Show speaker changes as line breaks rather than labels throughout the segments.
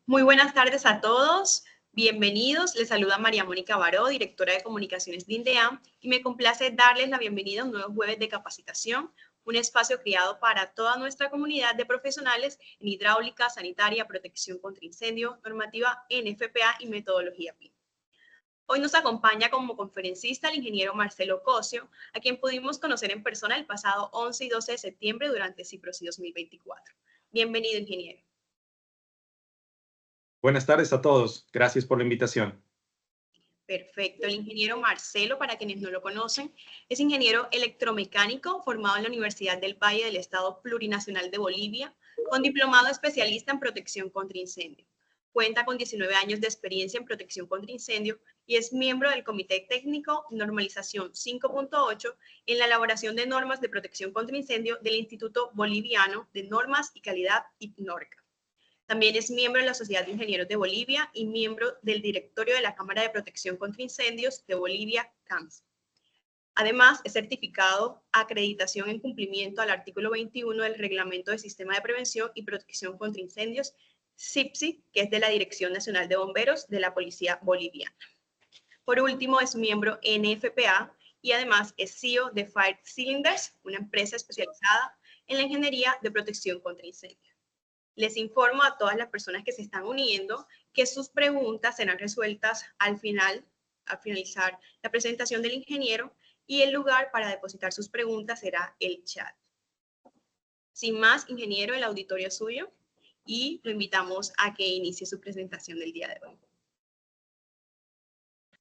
Muy buenas tardes a todos. Bienvenidos, les saluda María Mónica Baró, directora de comunicaciones de INDEAM, y me complace darles la bienvenida a un nuevo jueves de capacitación, un espacio creado para toda nuestra comunidad de profesionales en hidráulica, sanitaria, protección contra incendio, normativa NFPA y metodología PIN. Hoy nos acompaña como conferencista el ingeniero Marcelo Cosio, a quien pudimos conocer en persona el pasado 11 y 12 de septiembre durante CIPROSI 2024. Bienvenido, ingeniero.
Buenas tardes a todos. Gracias por la invitación.
Perfecto. El ingeniero Marcelo, para quienes no lo conocen, es ingeniero electromecánico formado en la Universidad del Valle del Estado Plurinacional de Bolivia, con diplomado especialista en protección contra incendio. Cuenta con 19 años de experiencia en protección contra incendio y es miembro del Comité Técnico Normalización 5.8 en la elaboración de normas de protección contra incendio del Instituto Boliviano de Normas y Calidad, IPNORCA. También es miembro de la Sociedad de Ingenieros de Bolivia y miembro del directorio de la Cámara de Protección contra Incendios de Bolivia, CAMS. Además, es certificado acreditación en cumplimiento al artículo 21 del Reglamento de Sistema de Prevención y Protección contra Incendios, SIPSI, que es de la Dirección Nacional de Bomberos de la Policía Boliviana. Por último, es miembro NFPA y además es CEO de Fire Cylinders, una empresa especializada en la ingeniería de protección contra incendios. Les informo a todas las personas que se están uniendo que sus preguntas serán resueltas al finalizar la presentación del ingeniero, y el lugar para depositar sus preguntas será el chat. Sin más, ingeniero, el auditorio es suyo y lo invitamos a que inicie su presentación del día de hoy.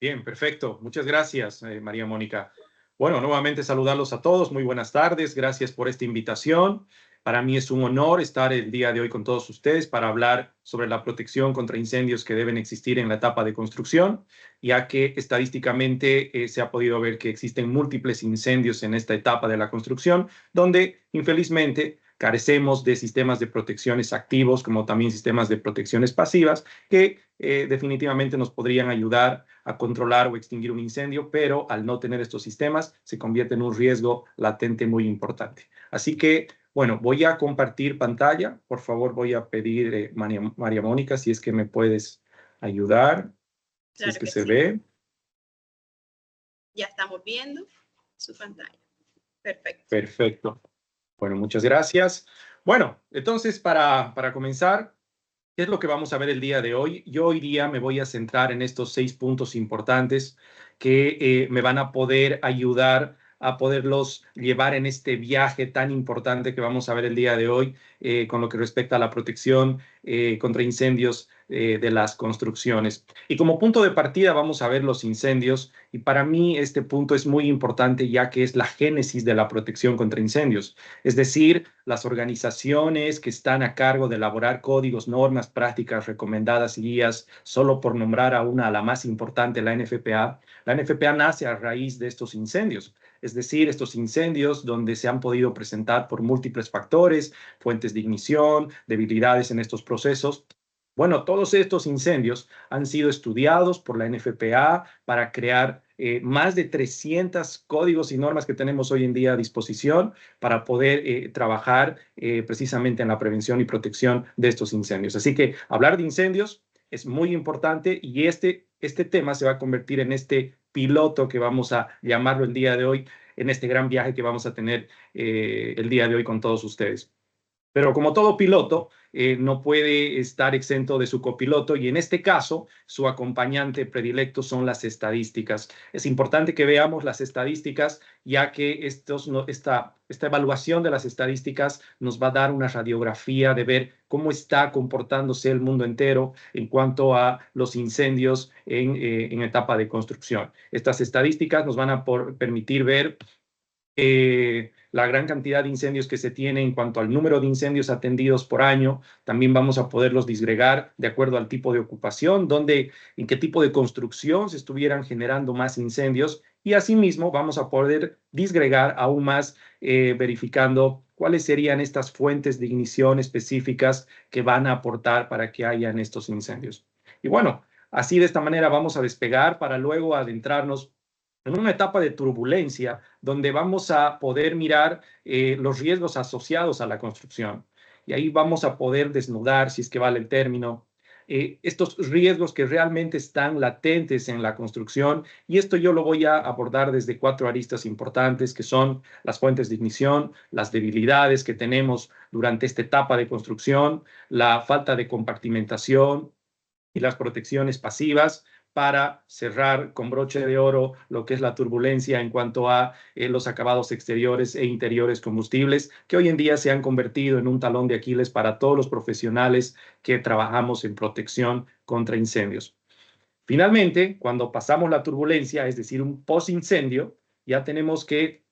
Bien, perfecto. Muchas gracias, María Mónica. Bueno, nuevamente saludarlos a todos. Muy buenas tardes. Gracias por esta invitación. Para mí es un honor estar el día de hoy con todos ustedes para hablar sobre la protección contra incendios que deben existir en la etapa de construcción, ya que estadísticamente se ha podido ver que existen múltiples incendios en esta etapa de la construcción, donde infelizmente carecemos de sistemas de protecciones activos, como también sistemas de protecciones pasivas, que definitivamente nos podrían ayudar a controlar o extinguir un incendio, pero al no tener estos sistemas se convierte en un riesgo latente muy importante. Así que, bueno, voy a compartir pantalla. Por favor, voy a pedir, María Mónica, si es que me puedes ayudar, si es que se ve.
Ya estamos viendo su pantalla. Perfecto.
Perfecto. Bueno, muchas gracias. Bueno, entonces, para comenzar, ¿qué es lo que vamos a ver el día de hoy? Yo hoy día me voy a centrar en estos 6 puntos importantes que me van a poder ayudar a poderlos llevar en este viaje tan importante que vamos a ver el día de hoy con lo que respecta a la protección contra incendios de las construcciones. Y como punto de partida vamos a ver los incendios, y para mí este punto es muy importante ya que es la génesis de la protección contra incendios. Es decir, las organizaciones que están a cargo de elaborar códigos, normas, prácticas recomendadas y guías, solo por nombrar a una, a la más importante, la NFPA. La NFPA nace a raíz de estos incendios. Es decir, estos incendios donde se han podido presentar por múltiples factores, fuentes de ignición, debilidades en estos procesos. Bueno, todos estos incendios han sido estudiados por la NFPA para crear más de 300 códigos y normas que tenemos hoy en día a disposición para poder trabajar precisamente en la prevención y protección de estos incendios. Así que hablar de incendios es muy importante, y este tema se va a convertir en este piloto que vamos a llamarlo el día de hoy, en este gran viaje que vamos a tener el día de hoy con todos ustedes. Pero como todo piloto, no puede estar exento de su copiloto, y en este caso, su acompañante predilecto son las estadísticas. Es importante que veamos las estadísticas, ya que esta evaluación de las estadísticas nos va a dar una radiografía de ver cómo está comportándose el mundo entero en cuanto a los incendios en etapa de construcción. Estas estadísticas nos van a permitir ver la gran cantidad de incendios que se tiene en cuanto al número de incendios atendidos por año. También vamos a poderlos disgregar de acuerdo al tipo de ocupación, en qué tipo de construcción se estuvieran generando más incendios, y asimismo vamos a poder disgregar aún más verificando cuáles serían estas fuentes de ignición específicas que van a aportar para que hayan estos incendios. Y bueno, así de esta manera vamos a despegar para luego adentrarnos en una etapa de turbulencia donde vamos a poder mirar los riesgos asociados a la construcción. Y ahí vamos a poder desnudar, si es que vale el término, estos riesgos que realmente están latentes en la construcción. Y esto yo lo voy a abordar desde 4 aristas importantes, que son las fuentes de ignición, las debilidades que tenemos durante esta etapa de construcción, la falta de compartimentación y las protecciones pasivas, para cerrar con broche de oro lo que es la turbulencia en cuanto a los acabados exteriores e interiores combustibles, que hoy en día se han convertido en un talón de Aquiles para todos los profesionales que trabajamos en protección contra incendios. Finalmente, cuando pasamos la turbulencia, es decir, un post-incendio, ya tenemos que,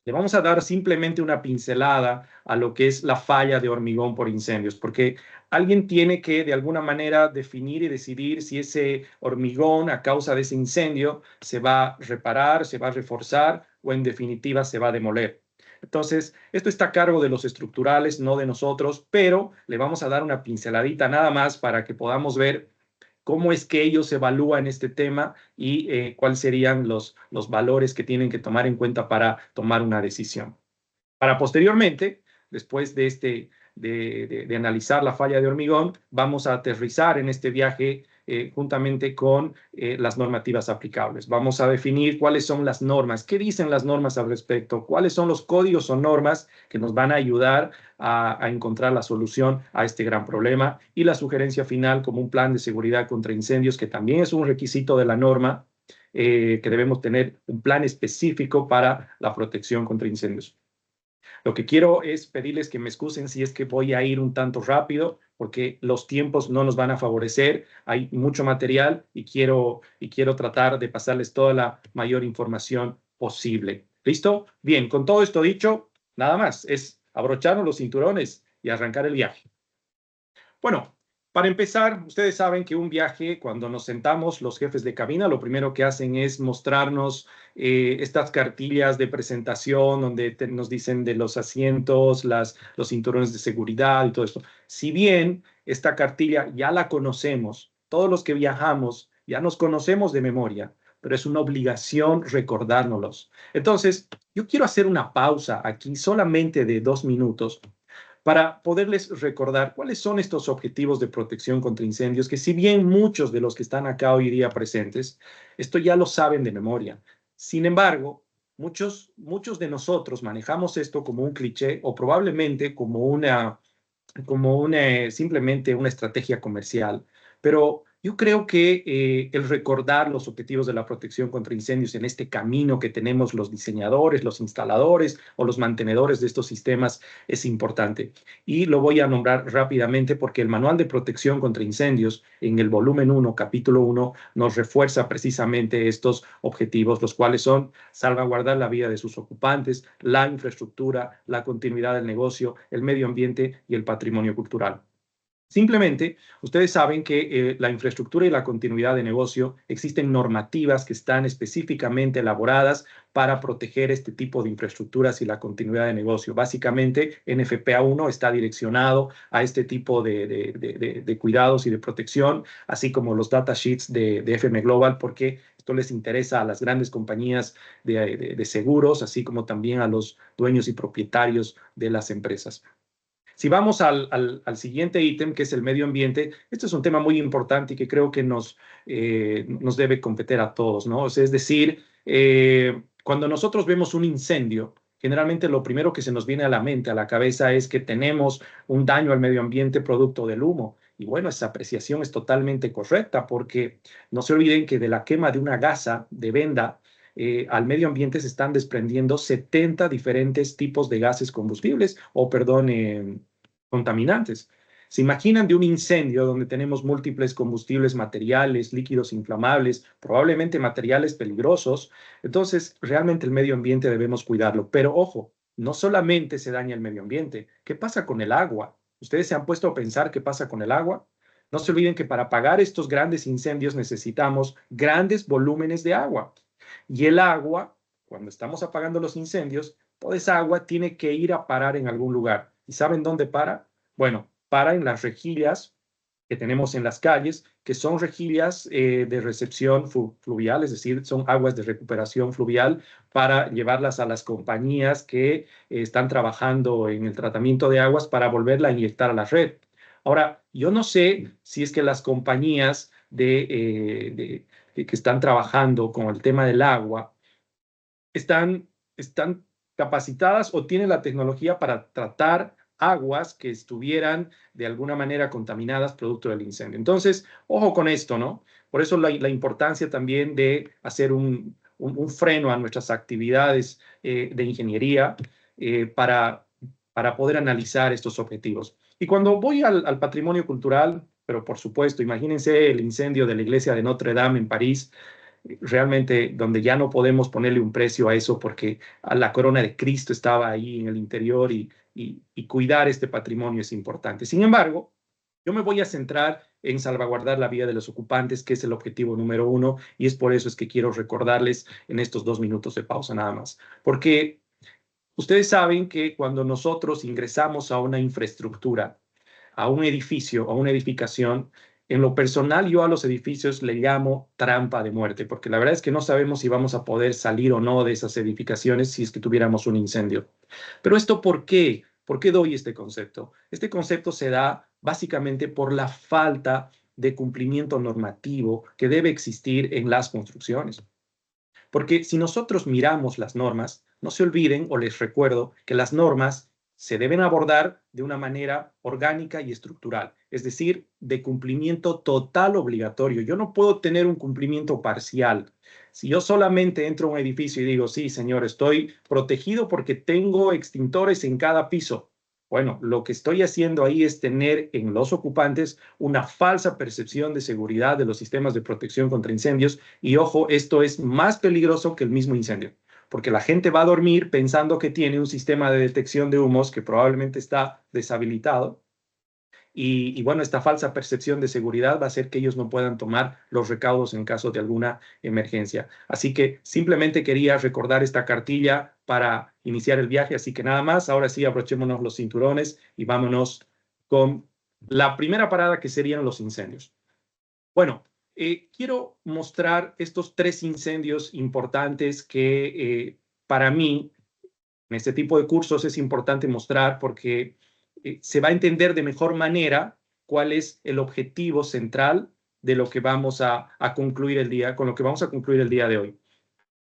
le vamos a dar simplemente una pincelada a lo que es la falla de hormigón por incendios, porque alguien tiene que de alguna manera definir y decidir si ese hormigón a causa de ese incendio se va a reparar, se va a reforzar o en definitiva se va a demoler. Entonces, esto está a cargo de los estructurales, no de nosotros, pero le vamos a dar una pinceladita nada más para que podamos ver cómo es que ellos evalúan este tema y cuáles serían los valores que tienen que tomar en cuenta para tomar una decisión. Para posteriormente, después de analizar la falla de hormigón, vamos a aterrizar en este viaje juntamente con las normativas aplicables. Vamos a definir cuáles son las normas, qué dicen las normas al respecto, cuáles son los códigos o normas que nos van a ayudar a encontrar la solución a este gran problema, y la sugerencia final como un plan de seguridad contra incendios, que también es un requisito de la norma, que debemos tener un plan específico para la protección contra incendios. Lo que quiero es pedirles que me excusen si es que voy a ir un tanto rápido, porque los tiempos no nos van a favorecer. Hay mucho material y quiero tratar de pasarles toda la mayor información posible. ¿Listo? Bien, con todo esto dicho, nada más, es abrocharnos los cinturones y arrancar el viaje. Bueno, para empezar, ustedes saben que un viaje, cuando nos sentamos, los jefes de cabina, lo primero que hacen es mostrarnos estas cartillas de presentación donde nos dicen de los asientos, los cinturones de seguridad y todo esto. Si bien esta cartilla ya la conocemos, todos los que viajamos ya nos conocemos de memoria, pero es una obligación recordárnoslos. Entonces, yo quiero hacer una pausa aquí solamente de 2 minutos para poderles recordar cuáles son estos objetivos de protección contra incendios, que si bien muchos de los que están acá hoy día presentes, esto ya lo saben de memoria. Sin embargo, muchos de nosotros manejamos esto como un cliché o probablemente como simplemente una estrategia comercial. Pero yo creo que el recordar los objetivos de la protección contra incendios en este camino que tenemos los diseñadores, los instaladores o los mantenedores de estos sistemas es importante. Y lo voy a nombrar rápidamente porque el Manual de Protección contra Incendios en el volumen 1, capítulo 1, nos refuerza precisamente estos objetivos, los cuales son salvaguardar la vida de sus ocupantes, la infraestructura, la continuidad del negocio, el medio ambiente y el patrimonio cultural. Simplemente, ustedes saben que la infraestructura y la continuidad de negocio, existen normativas que están específicamente elaboradas para proteger este tipo de infraestructuras y la continuidad de negocio. Básicamente, NFPA 1 está direccionado a este tipo de cuidados y de protección, así como los datasheets de FM Global, porque esto les interesa a las grandes compañías de seguros, así como también a los dueños y propietarios de las empresas. Si vamos al siguiente ítem, que es el medio ambiente, este es un tema muy importante y que creo que nos debe competir a todos, ¿no? O sea, es decir, cuando nosotros vemos un incendio, generalmente lo primero que se nos viene a la mente, a la cabeza, es que tenemos un daño al medio ambiente producto del humo. Y bueno, esa apreciación es totalmente correcta, porque no se olviden que de la quema de una gasa de venda, al medio ambiente se están desprendiendo 70 diferentes tipos de gases combustibles, o perdón, contaminantes. ¿Se imaginan de un incendio donde tenemos múltiples combustibles, materiales, líquidos inflamables, probablemente materiales peligrosos? Entonces, realmente el medio ambiente debemos cuidarlo. Pero ojo, no solamente se daña el medio ambiente. ¿Qué pasa con el agua? ¿Ustedes se han puesto a pensar qué pasa con el agua? No se olviden que para apagar estos grandes incendios necesitamos grandes volúmenes de agua. Y el agua, cuando estamos apagando los incendios, toda esa agua tiene que ir a parar en algún lugar. ¿Y saben dónde para? Bueno, para en las rejillas que tenemos en las calles, que son rejillas de recepción fluvial, es decir, son aguas de recuperación fluvial para llevarlas a las compañías que están trabajando en el tratamiento de aguas para volverla a inyectar a la red. Ahora, Yo no sé si es que las compañías que están trabajando con el tema del agua están capacitadas o tienen la tecnología para tratar aguas que estuvieran de alguna manera contaminadas producto del incendio. Entonces, ojo con esto, ¿no? Por eso la importancia también de hacer un freno a nuestras actividades de ingeniería para poder analizar estos objetivos. Y cuando voy al patrimonio cultural, pero por supuesto, imagínense el incendio de la iglesia de Notre Dame en París, realmente donde ya no podemos ponerle un precio a eso porque a la corona de Cristo estaba ahí en el interior y cuidar este patrimonio es importante. Sin embargo, yo me voy a centrar en salvaguardar la vida de los ocupantes, que es el objetivo número uno, y es por eso es que quiero recordarles en estos 2 minutos de pausa nada más. Porque ustedes saben que cuando nosotros ingresamos a una infraestructura, a un edificio, a una edificación, en lo personal yo a los edificios le llamo trampa de muerte, porque la verdad es que no sabemos si vamos a poder salir o no de esas edificaciones si es que tuviéramos un incendio. Pero esto, ¿por qué? ¿Por qué doy este concepto? Este concepto se da básicamente por la falta de cumplimiento normativo que debe existir en las construcciones. Porque si nosotros miramos las normas, no se olviden o les recuerdo que las normas se deben abordar de una manera orgánica y estructural, es decir, de cumplimiento total obligatorio. Yo no puedo tener un cumplimiento parcial. Si yo solamente entro a un edificio y digo, sí, señor, estoy protegido porque tengo extintores en cada piso. Bueno, lo que estoy haciendo ahí es tener en los ocupantes una falsa percepción de seguridad de los sistemas de protección contra incendios. Y ojo, esto es más peligroso que el mismo incendio, porque la gente va a dormir pensando que tiene un sistema de detección de humos que probablemente está deshabilitado. Y bueno, esta falsa percepción de seguridad va a hacer que ellos no puedan tomar los recaudos en caso de alguna emergencia. Así que simplemente quería recordar esta cartilla para iniciar el viaje. Así que nada más, ahora sí, abrochémonos los cinturones y vámonos con la primera parada, que serían los incendios. Bueno, quiero mostrar estos 3 incendios importantes que para mí en este tipo de cursos es importante mostrar porque se va a entender de mejor manera cuál es el objetivo central de lo que vamos a concluir el día, con lo que vamos a concluir el día de hoy.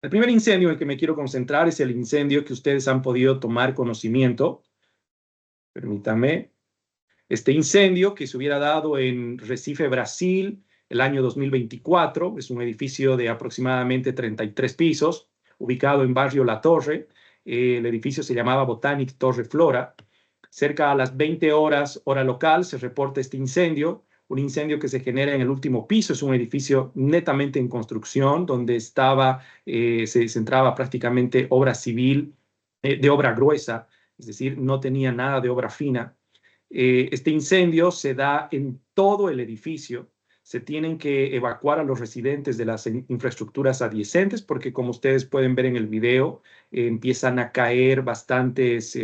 El primer incendio en el que me quiero concentrar es el incendio que ustedes han podido tomar conocimiento. Permítanme. Este incendio que se hubiera dado en Recife, Brasil, el año 2024, es un edificio de aproximadamente 33 pisos, ubicado en barrio La Torre. El edificio se llamaba Botanic Torre Flora. Cerca a las 20 horas, hora local, se reporta este incendio, un incendio que se genera en el último piso. Es un edificio netamente en construcción, donde se centraba prácticamente obra civil, de obra gruesa, es decir, no tenía nada de obra fina. Este incendio se da en todo el edificio. Se tienen que evacuar a los residentes de las infraestructuras adyacentes porque, como ustedes pueden ver en el video, empiezan a caer bastantes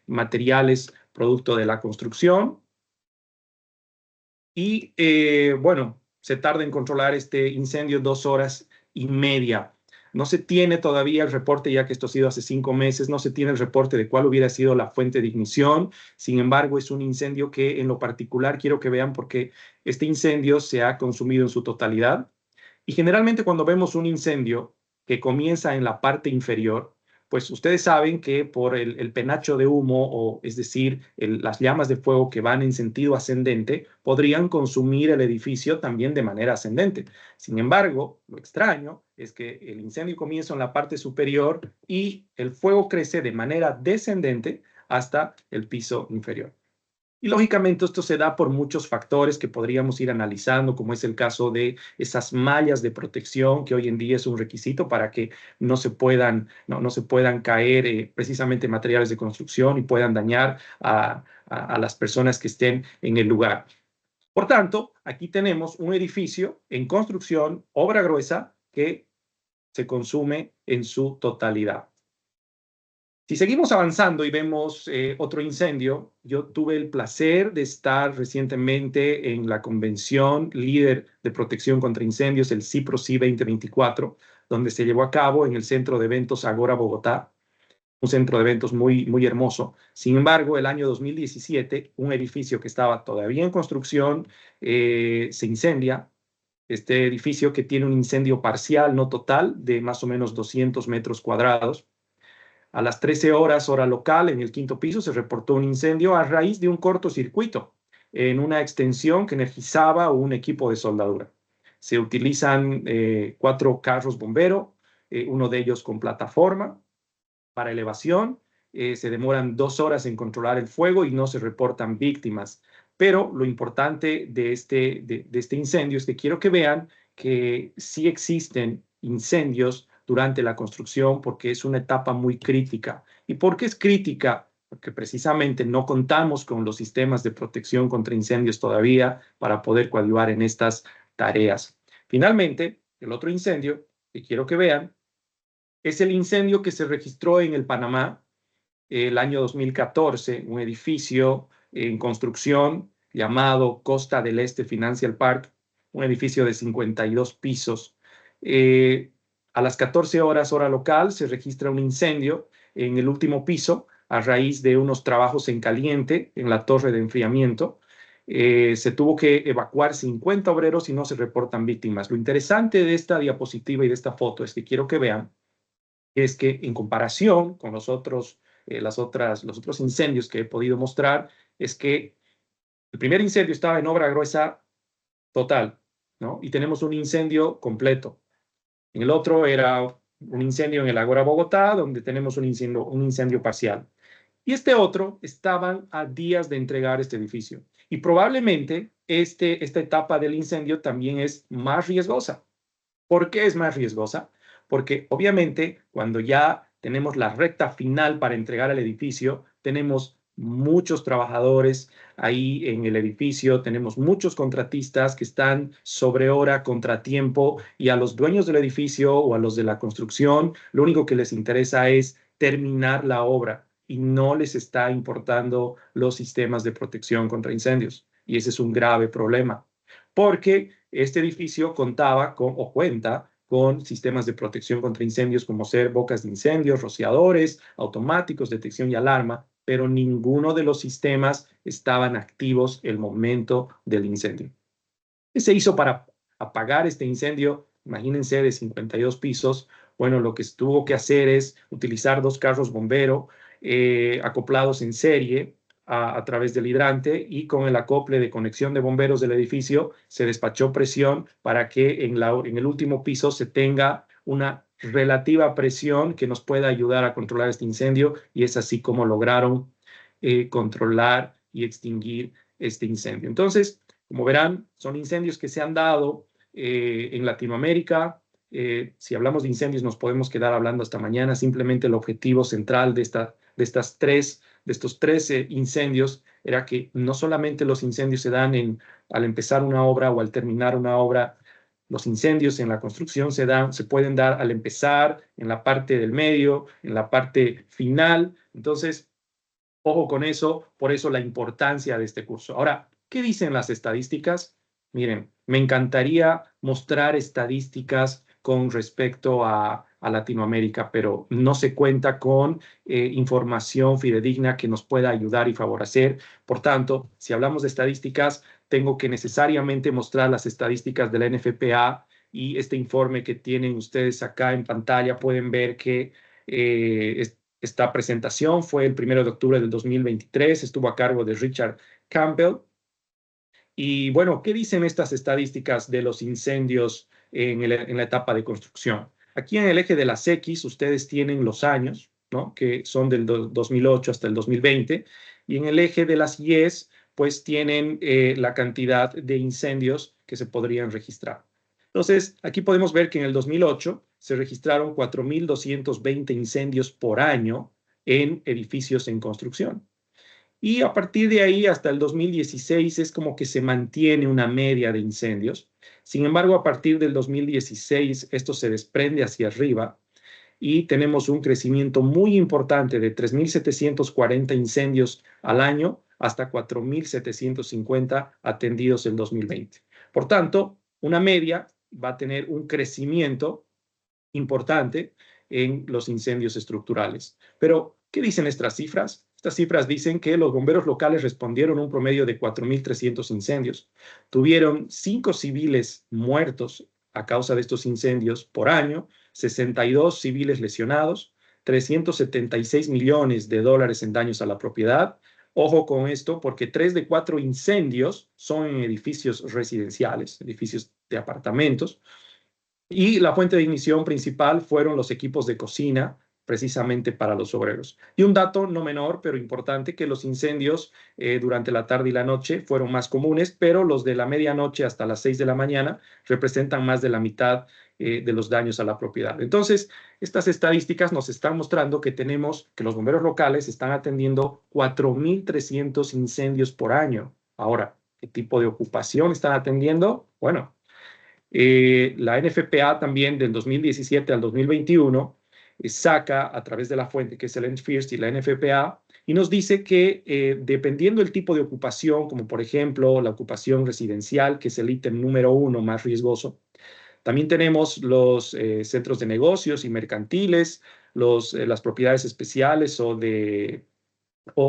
materiales producto de la construcción. Y bueno, se tarda en controlar este incendio 2 horas y media. No se tiene todavía el reporte, ya que esto ha sido hace 5 meses, no se tiene el reporte de cuál hubiera sido la fuente de ignición. Sin embargo, es un incendio que en lo particular quiero que vean porque este incendio se ha consumido en su totalidad. Y generalmente cuando vemos un incendio que comienza en la parte inferior, pues ustedes saben que por el penacho de humo, o es decir, las llamas de fuego que van en sentido ascendente, podrían consumir el edificio también de manera ascendente. Sin embargo, lo extraño es que el incendio comienza en la parte superior y el fuego crece de manera descendente hasta el piso inferior. Y lógicamente esto se da por muchos factores que podríamos ir analizando, como es el caso de esas mallas de protección que hoy en día es un requisito para que no se puedan caer precisamente materiales de construcción y puedan dañar a las personas que estén en el lugar. Por tanto, aquí tenemos un edificio en construcción, obra gruesa, que se consume en su totalidad. Si seguimos avanzando y vemos otro incendio, yo tuve el placer de estar recientemente en la convención líder de protección contra incendios, el CIPRO-C 2024, donde se llevó a cabo en el Centro de Eventos Agora Bogotá. un centro de eventos muy hermoso. Sin embargo, el año 2017, un edificio que estaba todavía en construcción se incendia. Este edificio que tiene un incendio parcial, no total, de más o menos 200 metros cuadrados. A las 13 horas, hora local, en el quinto piso, se reportó un incendio a raíz de un cortocircuito en una extensión que energizaba un equipo de soldadura. Se utilizan 4 carros bomberos, uno de ellos con plataforma para elevación. Se demoran 2 horas en controlar el fuego y no se reportan víctimas. Pero lo importante de este incendio es que quiero que vean que sí existen incendios durante la construcción porque es una etapa muy crítica. ¿Y por qué es crítica? Porque precisamente no contamos con los sistemas de protección contra incendios todavía para poder coadyuvar en estas tareas. Finalmente, el otro incendio que quiero que vean es el incendio que se registró en el Panamá el año 2014, un edificio en construcción llamado Costa del Este Financial Park, un edificio de 52 pisos. A las 14 horas hora local se registra un incendio en el último piso a raíz de unos trabajos en caliente en la torre de enfriamiento. Se tuvo que evacuar 50 obreros y no se reportan víctimas. Lo interesante de esta diapositiva y de esta foto es que quiero que vean es que en comparación con los otros incendios que he podido mostrar, es que el primer incendio estaba en obra gruesa total, ¿no? Y tenemos un incendio completo. En el otro era un incendio en el Ágora Bogotá, donde tenemos un incendio parcial. Y este otro estaban a días de entregar este edificio. Y probablemente esta etapa del incendio también es más riesgosa. ¿Por qué es más riesgosa? Porque obviamente cuando ya tenemos la recta final para entregar el edificio, tenemos muchos trabajadores ahí en el edificio, tenemos muchos contratistas que están sobre hora, contratiempo, y a los dueños del edificio o a los de la construcción, lo único que les interesa es terminar la obra y no les está importando los sistemas de protección contra incendios. Y ese es un grave problema, porque este edificio contaba con o cuenta con sistemas de protección contra incendios como ser bocas de incendios, rociadores, automáticos, detección y alarma, pero ninguno de los sistemas estaban activos el momento del incendio. ¿Qué se hizo para apagar este incendio? Imagínense, de 52 pisos. Bueno, lo que tuvo que hacer es utilizar 2 carros bomberos acoplados en serie a través del hidrante, y con el acople de conexión de bomberos del edificio se despachó presión para que en el último piso se tenga una relativa presión que nos pueda ayudar a controlar este incendio, y es así como lograron controlar y extinguir este incendio. Entonces, como verán, son incendios que se han dado en Latinoamérica. Si hablamos de incendios nos podemos quedar hablando hasta mañana. Simplemente el objetivo central de estos 13 incendios era que no solamente los incendios se dan al empezar una obra o al terminar una obra. Los incendios en la construcción se pueden dar al empezar, en la parte del medio, en la parte final. Entonces, ojo con eso, por eso la importancia de este curso. Ahora, ¿qué dicen las estadísticas? Miren, me encantaría mostrar estadísticas con respecto a Latinoamérica, pero no se cuenta con información fidedigna que nos pueda ayudar y favorecer. Por tanto, si hablamos de estadísticas, tengo que necesariamente mostrar las estadísticas de la NFPA, y este informe que tienen ustedes acá en pantalla, pueden ver que esta presentación fue el 1 de octubre del 2023, estuvo a cargo de Richard Campbell. Y bueno, ¿qué dicen estas estadísticas de los incendios en la etapa de construcción? Aquí en el eje de las X ustedes tienen los años, ¿no? Que son del 2008 hasta el 2020, y en el eje de las Y, pues tienen la cantidad de incendios que se podrían registrar. Entonces, aquí podemos ver que en el 2008 se registraron 4.220 incendios por año en edificios en construcción. Y a partir de ahí hasta el 2016 es como que se mantiene una media de incendios. Sin embargo, a partir del 2016 esto se desprende hacia arriba y tenemos un crecimiento muy importante de 3.740 incendios al año hasta 4.750 atendidos en 2020. Por tanto, una media va a tener un crecimiento importante en los incendios estructurales. Pero, ¿qué dicen estas cifras? Estas cifras dicen que los bomberos locales respondieron a un promedio de 4.300 incendios. Tuvieron 5 civiles muertos a causa de estos incendios por año, 62 civiles lesionados, 376 millones de dólares en daños a la propiedad. Ojo con esto, porque 3 de 4 incendios son en edificios residenciales, edificios de apartamentos. Y la fuente de ignición principal fueron los equipos de cocina, precisamente para los obreros. Y un dato no menor, pero importante, que los incendios durante la tarde y la noche fueron más comunes, pero los de la medianoche hasta las 6 de la mañana representan más de la mitad de los daños a la propiedad. Entonces, estas estadísticas nos están mostrando que los bomberos locales están atendiendo 4.300 incendios por año. Ahora, ¿qué tipo de ocupación están atendiendo? Bueno, la NFPA también del 2017 al 2021 saca a través de la fuente que es el ENFIRST y la NFPA y nos dice que dependiendo del tipo de ocupación, como por ejemplo la ocupación residencial, que es el ítem número 1 más riesgoso, también tenemos los centros de negocios y mercantiles, las propiedades especiales o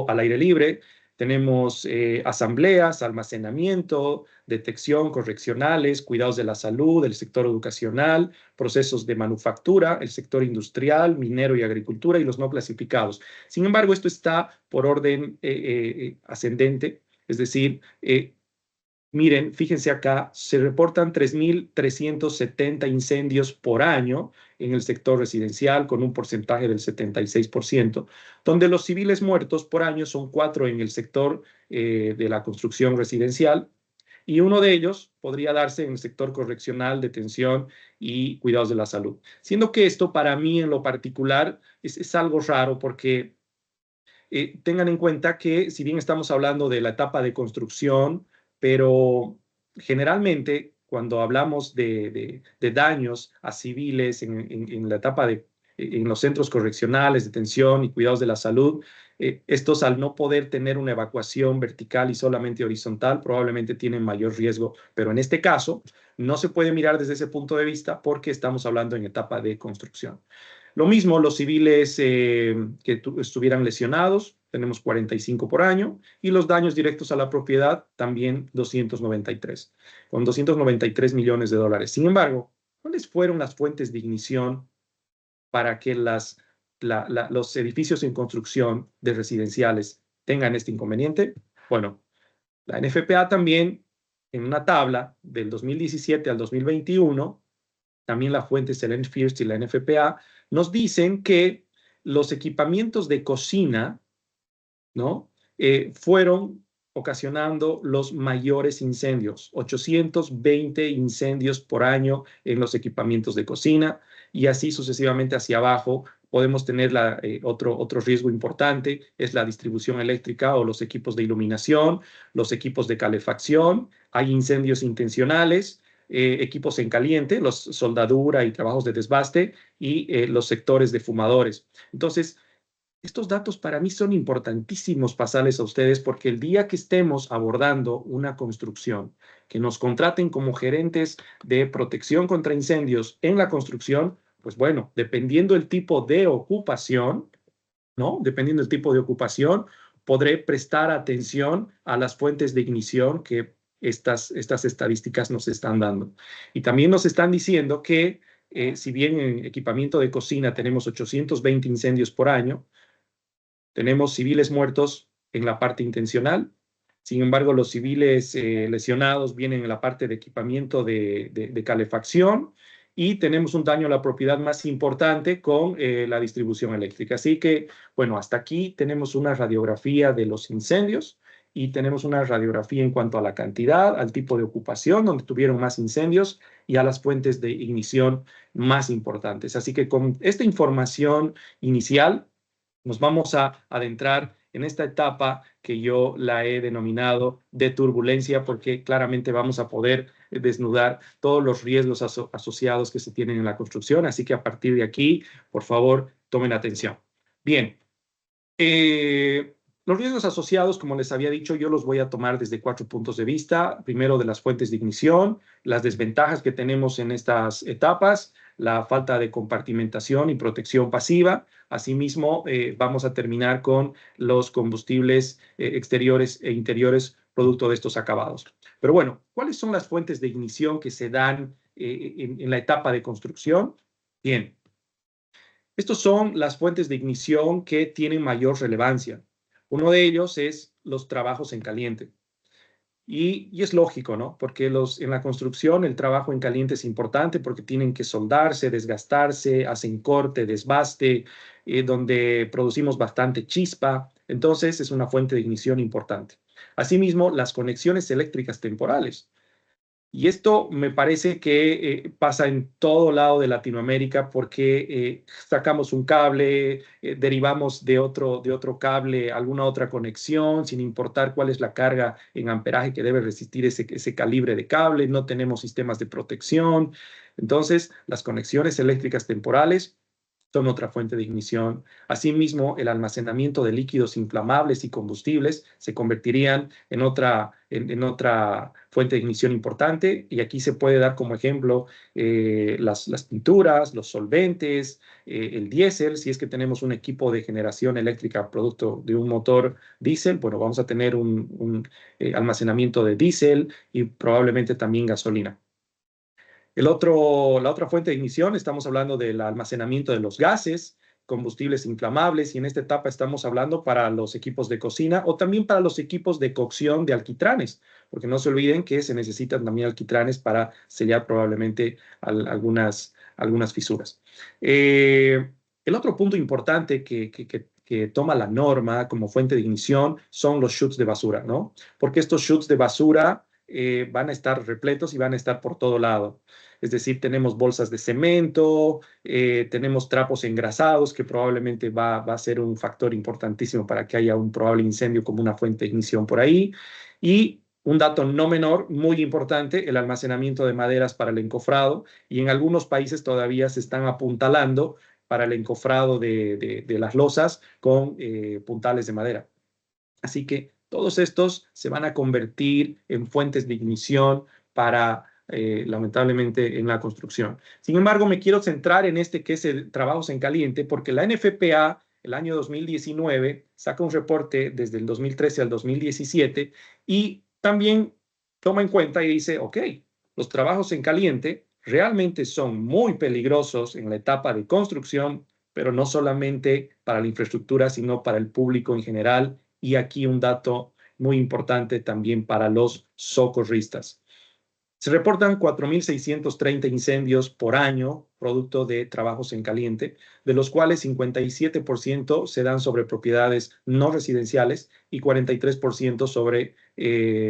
al aire libre. Tenemos asambleas, almacenamiento, detección, correccionales, cuidados de la salud, el sector educacional, procesos de manufactura, el sector industrial, minero y agricultura y los no clasificados. Sin embargo, esto está por orden ascendente, es decir, miren, fíjense acá, se reportan 3.370 incendios por año en el sector residencial con un porcentaje del 76%, donde los civiles muertos por año son 4 en el sector de la construcción residencial y uno de ellos podría darse en el sector correccional, detención y cuidados de la salud. Siendo que esto para mí en lo particular es algo raro porque tengan en cuenta que si bien estamos hablando de la etapa de construcción, pero generalmente cuando hablamos de daños a civiles en la etapa en los centros correccionales, detención y cuidados de la salud, estos al no poder tener una evacuación vertical y solamente horizontal, probablemente tienen mayor riesgo, pero en este caso no se puede mirar desde ese punto de vista porque estamos hablando en etapa de construcción. Lo mismo los civiles que estuvieran lesionados, tenemos 45 por año, y los daños directos a la propiedad también 293, con 293 millones de dólares. Sin embargo, ¿cuáles fueron las fuentes de ignición para que los edificios en construcción de residenciales tengan este inconveniente? Bueno, la NFPA también, en una tabla del 2017 al 2021, también la fuente es el ENFIRST y la NFPA, nos dicen que los equipamientos de cocina, ¿no? Fueron ocasionando los mayores incendios, 820 incendios por año en los equipamientos de cocina y así sucesivamente hacia abajo. Podemos tener otro riesgo importante, es la distribución eléctrica o los equipos de iluminación, los equipos de calefacción, hay incendios intencionales, equipos en caliente, los soldadura y trabajos de desbaste y los sectores de fumadores. Entonces, estos datos para mí son importantísimos pasarles a ustedes porque el día que estemos abordando una construcción, que nos contraten como gerentes de protección contra incendios en la construcción, pues bueno, dependiendo del tipo de ocupación, ¿no? Dependiendo del tipo de ocupación, podré prestar atención a las fuentes de ignición que estas estadísticas nos están dando. Y también nos están diciendo que si bien en equipamiento de cocina tenemos 820 incendios por año, tenemos civiles muertos en la parte intencional. Sin embargo, los civiles lesionados vienen en la parte de equipamiento de calefacción y tenemos un daño a la propiedad más importante con la distribución eléctrica. Así que, bueno, hasta aquí tenemos una radiografía de los incendios y tenemos una radiografía en cuanto a la cantidad, al tipo de ocupación donde tuvieron más incendios y a las fuentes de ignición más importantes. Así que con esta información inicial, nos vamos a adentrar en esta etapa que yo la he denominado de turbulencia, porque claramente vamos a poder desnudar todos los riesgos asociados que se tienen en la construcción. Así que a partir de aquí, por favor, tomen atención. Bien, Los riesgos asociados, como les había dicho, yo los voy a tomar desde 4 puntos de vista. Primero, de las fuentes de ignición, las desventajas que tenemos en estas etapas, la falta de compartimentación y protección pasiva. Asimismo, vamos a terminar con los combustibles exteriores e interiores producto de estos acabados. Pero bueno, ¿cuáles son las fuentes de ignición que se dan en la etapa de construcción? Bien, estos son las fuentes de ignición que tienen mayor relevancia. Uno de ellos es los trabajos en caliente. Y es lógico, ¿no? Porque en la construcción el trabajo en caliente es importante porque tienen que soldarse, desgastarse, hacen corte, desbaste, donde producimos bastante chispa. Entonces es una fuente de ignición importante. Asimismo, las conexiones eléctricas temporales. Y esto me parece que pasa en todo lado de Latinoamérica porque sacamos un cable, derivamos de otro cable alguna otra conexión, sin importar cuál es la carga en amperaje que debe resistir ese calibre de cable, no tenemos sistemas de protección. Entonces, las conexiones eléctricas temporales son otra fuente de ignición. Asimismo, el almacenamiento de líquidos inflamables y combustibles se convertirían en otra fuente de ignición importante. Y aquí se puede dar como ejemplo las pinturas, los solventes, el diésel. Si es que tenemos un equipo de generación eléctrica producto de un motor diésel, bueno, vamos a tener un almacenamiento de diésel y probablemente también gasolina. La otra fuente de ignición, estamos hablando del almacenamiento de los gases, combustibles inflamables, y en esta etapa estamos hablando para los equipos de cocina o también para los equipos de cocción de alquitranes, porque no se olviden que se necesitan también alquitranes para sellar probablemente algunas fisuras. El otro punto importante que toma la norma como fuente de ignición son los chutes de basura, ¿no? Porque estos chutes de basura van a estar repletos y van a estar por todo lado. Es decir, tenemos bolsas de cemento, tenemos trapos engrasados, que probablemente va a ser un factor importantísimo para que haya un probable incendio como una fuente de ignición por ahí. Y un dato no menor, muy importante, el almacenamiento de maderas para el encofrado. Y en algunos países todavía se están apuntalando para el encofrado de las losas con puntales de madera. Así que todos estos se van a convertir en fuentes de ignición para, lamentablemente, en la construcción. Sin embargo, me quiero centrar en este que es el trabajos en caliente, porque la NFPA, el año 2019, saca un reporte desde el 2013 al 2017 y también toma en cuenta y dice, ok, los trabajos en caliente realmente son muy peligrosos en la etapa de construcción, pero no solamente para la infraestructura, sino para el público en general. Y aquí un dato muy importante también para los socorristas. Se reportan 4.630 incendios por año, producto de trabajos en caliente, de los cuales 57% se dan sobre propiedades no residenciales y 43% sobre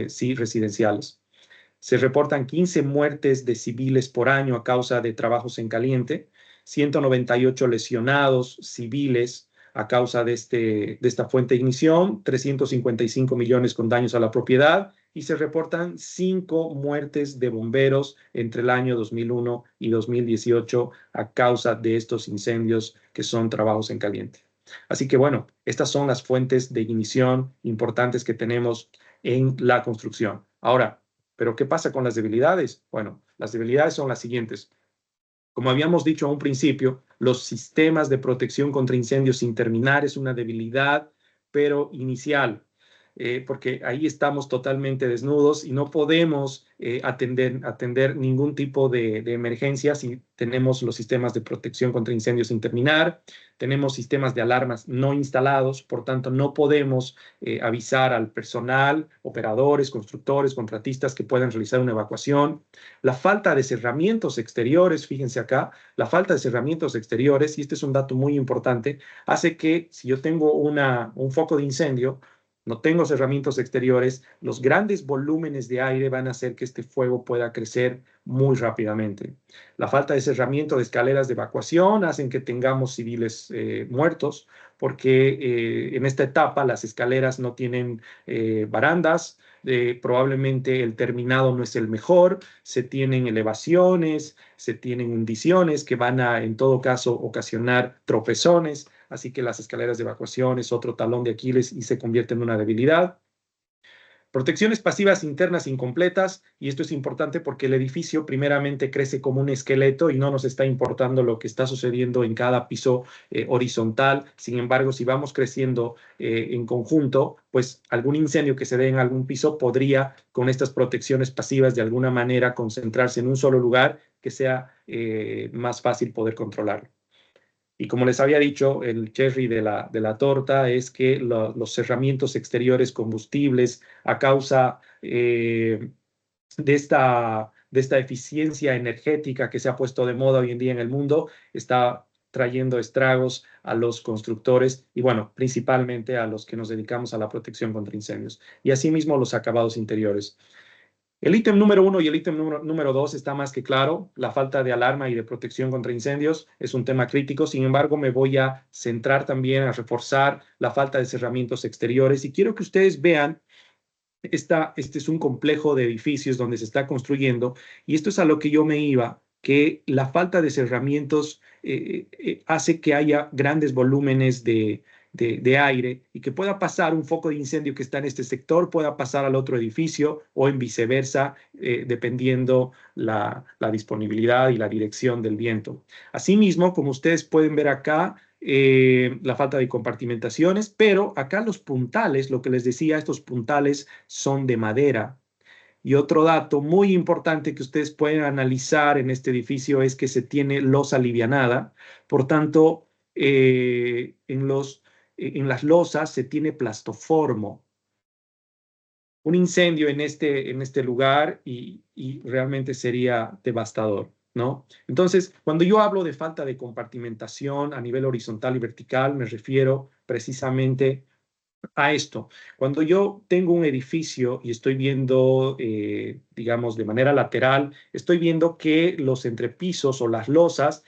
sí residenciales. Se reportan 15 muertes de civiles por año a causa de trabajos en caliente, 198 lesionados civiles a causa de esta fuente de ignición, 355 millones con daños a la propiedad y se reportan 5 muertes de bomberos entre el año 2001 y 2018 a causa de estos incendios que son trabajos en caliente. Así que bueno, estas son las fuentes de ignición importantes que tenemos en la construcción. Ahora, ¿pero qué pasa con las debilidades? Bueno, las debilidades son las siguientes. Como habíamos dicho a un principio, los sistemas de protección contra incendios sin terminar es una debilidad, pero inicial, porque ahí estamos totalmente desnudos y no podemos atender ningún tipo de emergencia si tenemos los sistemas de protección contra incendios sin terminar, tenemos sistemas de alarmas no instalados, por tanto no podemos avisar al personal, operadores, constructores, contratistas que puedan realizar una evacuación. La falta de cerramientos exteriores, fíjense acá, la falta de cerramientos exteriores, y este es un dato muy importante, hace que si yo tengo un foco de incendio, no tengo cerramientos exteriores, los grandes volúmenes de aire van a hacer que este fuego pueda crecer muy rápidamente. La falta de cerramiento de escaleras de evacuación hacen que tengamos civiles muertos, porque en esta etapa las escaleras no tienen barandas, probablemente el terminado no es el mejor, se tienen elevaciones, se tienen hundiciones que van a, en todo caso, ocasionar tropezones. así que las escaleras de evacuación es otro talón de Aquiles y se convierte en una debilidad. Protecciones pasivas internas incompletas, y esto es importante porque el edificio primeramente crece como un esqueleto y no nos está importando lo que está sucediendo en cada piso horizontal. Sin embargo, si vamos creciendo en conjunto, pues algún incendio que se dé en algún piso podría, con estas protecciones pasivas, de alguna manera concentrarse en un solo lugar que sea más fácil poder controlarlo. Y como les había dicho, el cherry de la torta es que los cerramientos exteriores combustibles, a causa de esta eficiencia energética que se ha puesto de moda hoy en día en el mundo, está trayendo estragos a los constructores y, bueno, principalmente a los que nos dedicamos a la protección contra incendios. Y asimismo los acabados interiores. El ítem número 1 y el ítem número 2 está más que claro. La falta de alarma y de protección contra incendios es un tema crítico. Sin embargo, me voy a centrar también a reforzar la falta de cerramientos exteriores. Y quiero que ustedes vean, este es un complejo de edificios donde se está construyendo. Y esto es a lo que yo me iba, que la falta de cerramientos hace que haya grandes volúmenes de aire y que pueda pasar un foco de incendio que está en este sector, pueda pasar al otro edificio o en viceversa, dependiendo la disponibilidad y la dirección del viento. Asimismo, como ustedes pueden ver acá, la falta de compartimentaciones, pero acá los puntales, lo que les decía, estos puntales son de madera. Y otro dato muy importante que ustedes pueden analizar en este edificio es que se tiene losa livianada. Por tanto, en las losas se tiene plastoformo. Un incendio en este lugar y realmente sería devastador, ¿no? Entonces, cuando yo hablo de falta de compartimentación a nivel horizontal y vertical, me refiero precisamente a esto. Cuando yo tengo un edificio y estoy viendo, digamos, de manera lateral, estoy viendo que los entrepisos o las losas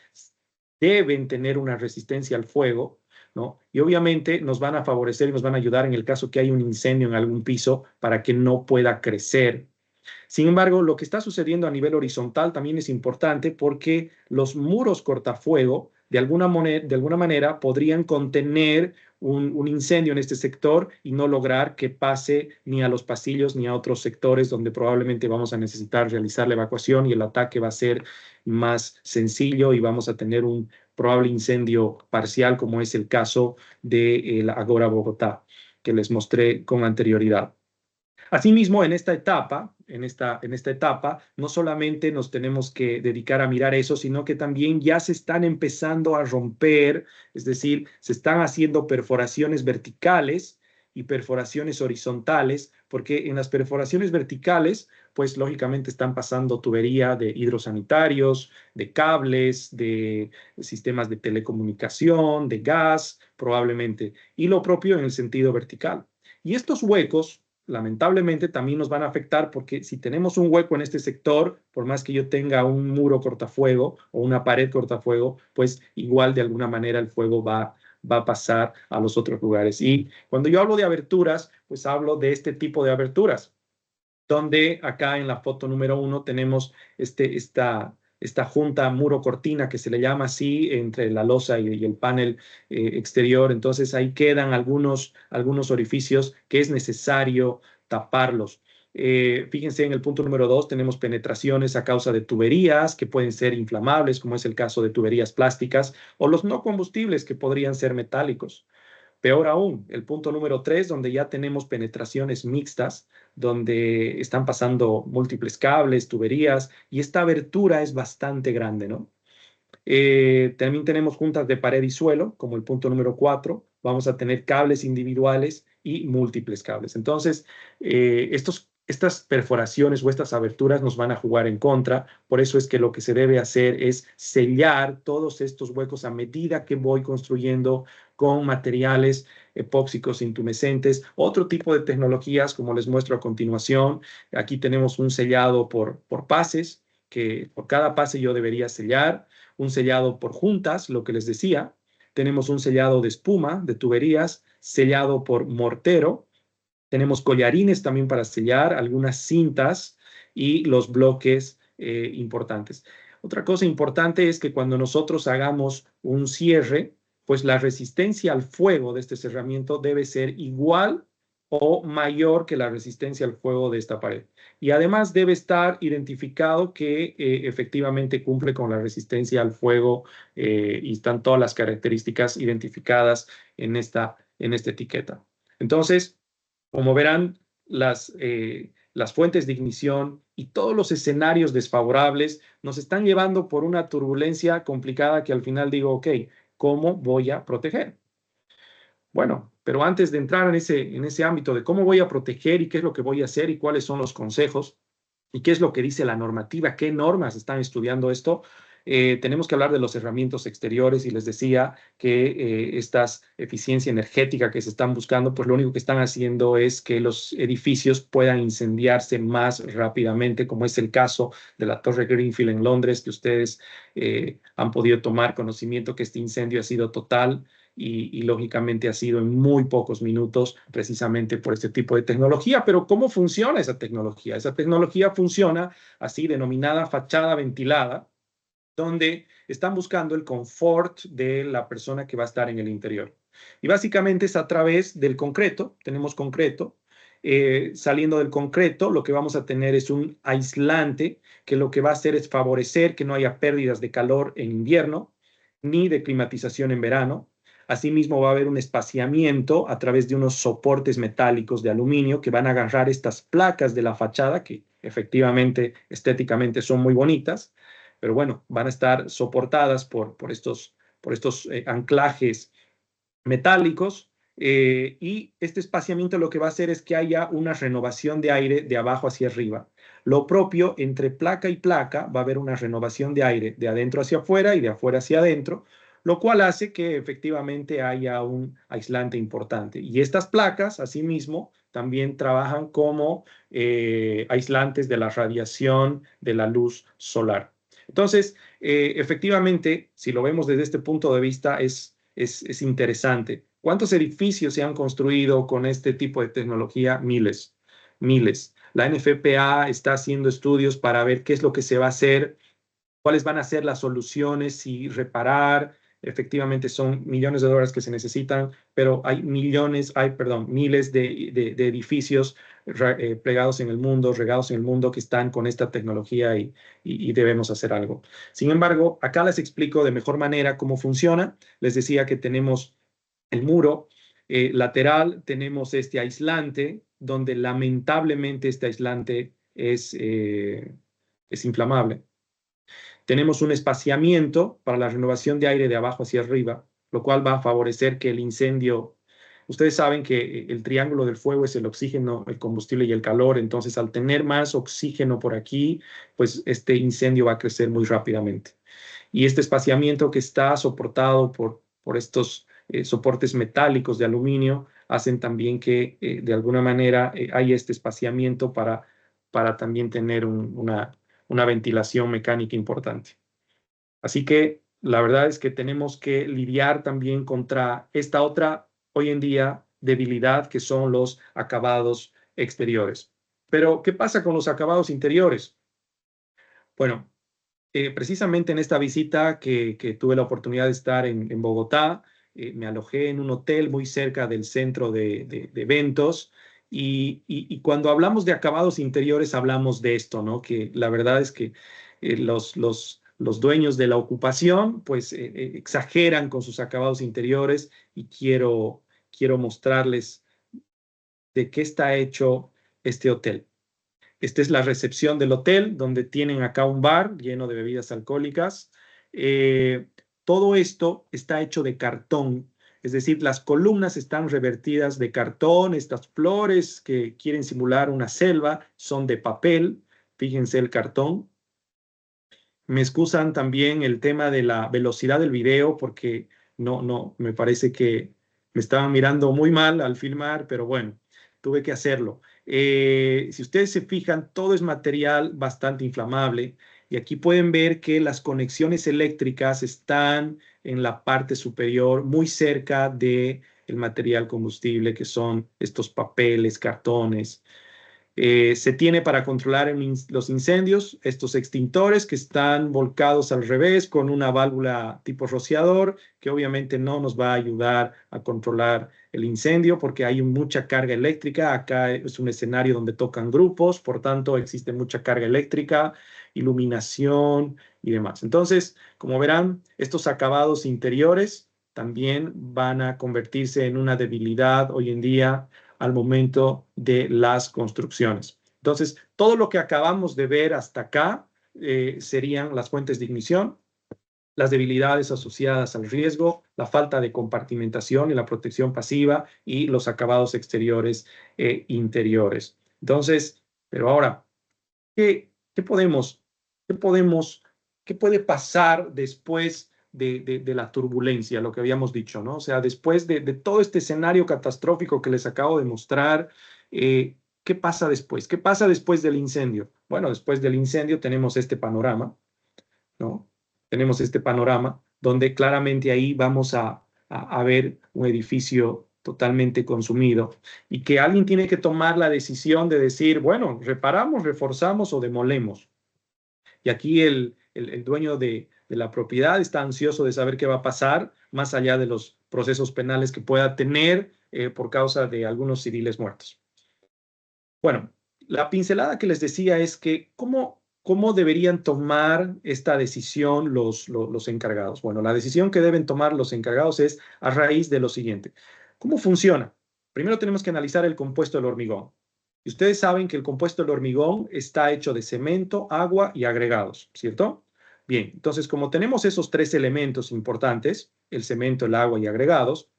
deben tener una resistencia al fuego, ¿no? Y obviamente nos van a favorecer y nos van a ayudar en el caso que hay un incendio en algún piso para que no pueda crecer. Sin embargo, lo que está sucediendo a nivel horizontal también es importante porque los muros cortafuego de alguna manera podrían contener un incendio en este sector y no lograr que pase ni a los pasillos ni a otros sectores donde probablemente vamos a necesitar realizar la evacuación y el ataque va a ser más sencillo y vamos a tener un probable incendio parcial, como es el caso de la Agora Bogotá, que les mostré con anterioridad. Asimismo, en esta etapa, no solamente nos tenemos que dedicar a mirar eso, sino que también ya se están empezando a romper, es decir, se están haciendo perforaciones verticales y perforaciones horizontales, porque en las perforaciones verticales, pues lógicamente están pasando tubería de hidrosanitarios, de cables, de sistemas de telecomunicación, de gas, probablemente, y lo propio en el sentido vertical. Y estos huecos lamentablemente también nos van a afectar porque si tenemos un hueco en este sector, por más que yo tenga un muro cortafuego o una pared cortafuego, pues igual de alguna manera el fuego va a pasar a los otros lugares. Y cuando yo hablo de aberturas, pues hablo de este tipo de aberturas, donde acá en la foto número 1 tenemos esta junta muro-cortina que se le llama así entre la losa y el panel exterior. Entonces ahí quedan algunos orificios que es necesario taparlos. Fíjense en el punto número 2 tenemos penetraciones a causa de tuberías que pueden ser inflamables, como es el caso de tuberías plásticas, o los no combustibles que podrían ser metálicos. Peor aún, el punto número 3, donde ya tenemos penetraciones mixtas, donde están pasando múltiples cables, tuberías, y esta abertura es bastante grande, ¿no? También tenemos juntas de pared y suelo, como el punto número 4. Vamos a tener cables individuales y múltiples cables. Entonces, estas perforaciones o estas aberturas nos van a jugar en contra. Por eso es que lo que se debe hacer es sellar todos estos huecos a medida que voy construyendo con materiales epóxicos intumescentes, otro tipo de tecnologías, como les muestro a continuación. Aquí tenemos un sellado por pases, que por cada pase yo debería sellar, un sellado por juntas, lo que les decía. Tenemos un sellado de espuma, de tuberías, sellado por mortero. Tenemos collarines también para sellar, algunas cintas y los bloques importantes. Otra cosa importante es que cuando nosotros hagamos un cierre, pues la resistencia al fuego de este cerramiento debe ser igual o mayor que la resistencia al fuego de esta pared. Y además debe estar identificado que efectivamente cumple con la resistencia al fuego y están todas las características identificadas en esta etiqueta. Entonces, como verán, las fuentes de ignición y todos los escenarios desfavorables nos están llevando por una turbulencia complicada que al final digo, ok, ¿cómo voy a proteger? Bueno, pero antes de entrar en ese ámbito de cómo voy a proteger y qué es lo que voy a hacer y cuáles son los consejos y qué es lo que dice la normativa, qué normas están estudiando esto, tenemos que hablar de los herramientas exteriores y les decía que estas eficiencia energética que se están buscando, pues lo único que están haciendo es que los edificios puedan incendiarse más rápidamente, como es el caso de la Torre Greenfield en Londres, que ustedes han podido tomar conocimiento que este incendio ha sido total y lógicamente ha sido en muy pocos minutos precisamente por este tipo de tecnología. Pero ¿cómo funciona esa tecnología? Esa tecnología funciona así, denominada fachada ventilada, donde están buscando el confort de la persona que va a estar en el interior. Y básicamente es a través del concreto, tenemos concreto, saliendo del concreto, lo que vamos a tener es un aislante que lo que va a hacer es favorecer que no haya pérdidas de calor en invierno, ni de climatización en verano. Asimismo, va a haber un espaciamiento a través de unos soportes metálicos de aluminio que van a agarrar estas placas de la fachada, que efectivamente estéticamente son muy bonitas, pero bueno, van a estar soportadas por estos anclajes metálicos y este espaciamiento lo que va a hacer es que haya una renovación de aire de abajo hacia arriba. Lo propio, entre placa y placa va a haber una renovación de aire de adentro hacia afuera y de afuera hacia adentro, lo cual hace que efectivamente haya un aislante importante. Y estas placas, asimismo, también trabajan como aislantes de la radiación de la luz solar. Entonces, efectivamente, si lo vemos desde este punto de vista, es interesante. ¿Cuántos edificios se han construido con este tipo de tecnología? Miles, miles. La NFPA está haciendo estudios para ver qué es lo que se va a hacer, cuáles van a ser las soluciones y reparar. Efectivamente son millones de dólares que se necesitan, pero hay miles de edificios plegados en el mundo, regados en el mundo que están con esta tecnología y debemos hacer algo. Sin embargo, acá les explico de mejor manera cómo funciona. Les decía que tenemos el muro lateral, tenemos este aislante, donde lamentablemente este aislante es inflamable. Tenemos un espaciamiento para la renovación de aire de abajo hacia arriba, lo cual va a favorecer que el incendio. Ustedes saben que el triángulo del fuego es el oxígeno, el combustible y el calor, entonces al tener más oxígeno por aquí, pues este incendio va a crecer muy rápidamente. Y este espaciamiento que está soportado por estos soportes metálicos de aluminio hacen también que de alguna manera haya este espaciamiento para también tener una ventilación mecánica importante. Así que la verdad es que tenemos que lidiar también contra esta otra, hoy en día, debilidad que son los acabados exteriores. Pero, ¿qué pasa con los acabados interiores? Bueno, precisamente en esta visita que tuve la oportunidad de estar en Bogotá, me alojé en un hotel muy cerca del centro de eventos y cuando hablamos de acabados interiores hablamos de esto, ¿no? Que la verdad es que los dueños de la ocupación pues exageran con sus acabados interiores y quiero mostrarles de qué está hecho este hotel. Esta es la recepción del hotel, donde tienen acá un bar lleno de bebidas alcohólicas. Todo esto está hecho de cartón, es decir, las columnas están revertidas de cartón, estas flores que quieren simular una selva son de papel, fíjense el cartón. Me excusan también el tema de la velocidad del video porque no, me parece que me estaban mirando muy mal al filmar, pero bueno, tuve que hacerlo. Si ustedes se fijan, todo es material bastante inflamable y aquí pueden ver que las conexiones eléctricas están en la parte superior, muy cerca de el material combustible, que son estos papeles, cartones. Se tiene para controlar los incendios estos extintores que están volcados al revés con una válvula tipo rociador, que obviamente no nos va a ayudar a controlar el incendio porque hay mucha carga eléctrica. Acá es un escenario donde tocan grupos, por tanto existe mucha carga eléctrica, iluminación y demás. Entonces, como verán, estos acabados interiores también van a convertirse en una debilidad hoy en día al momento de las construcciones. Entonces, todo lo que acabamos de ver hasta acá serían las fuentes de ignición, las debilidades asociadas al riesgo, la falta de compartimentación y la protección pasiva y los acabados exteriores e interiores. Entonces, pero ahora, ¿qué podemos, qué podemos, qué puede pasar después de la turbulencia, lo que habíamos dicho, ¿no? O sea, después de todo este escenario catastrófico que les acabo de mostrar, ¿qué pasa después? ¿Qué pasa después del incendio? Bueno, después del incendio tenemos este panorama, ¿no? Tenemos este panorama donde claramente ahí vamos a ver un edificio totalmente consumido y que alguien tiene que tomar la decisión de decir, bueno, reparamos, reforzamos o demolemos. Y aquí el dueño de la propiedad está ansioso de saber qué va a pasar, más allá de los procesos penales que pueda tener por causa de algunos civiles muertos. Bueno, la pincelada que les decía es que cómo deberían tomar esta decisión los encargados. Bueno, la decisión que deben tomar los encargados es a raíz de lo siguiente. ¿Cómo funciona? Primero tenemos que analizar el compuesto del hormigón. Y ustedes saben que el compuesto del hormigón está hecho de cemento, agua y agregados, ¿cierto? Bien, entonces como tenemos esos tres elementos importantes, el cemento, el agua y agregados,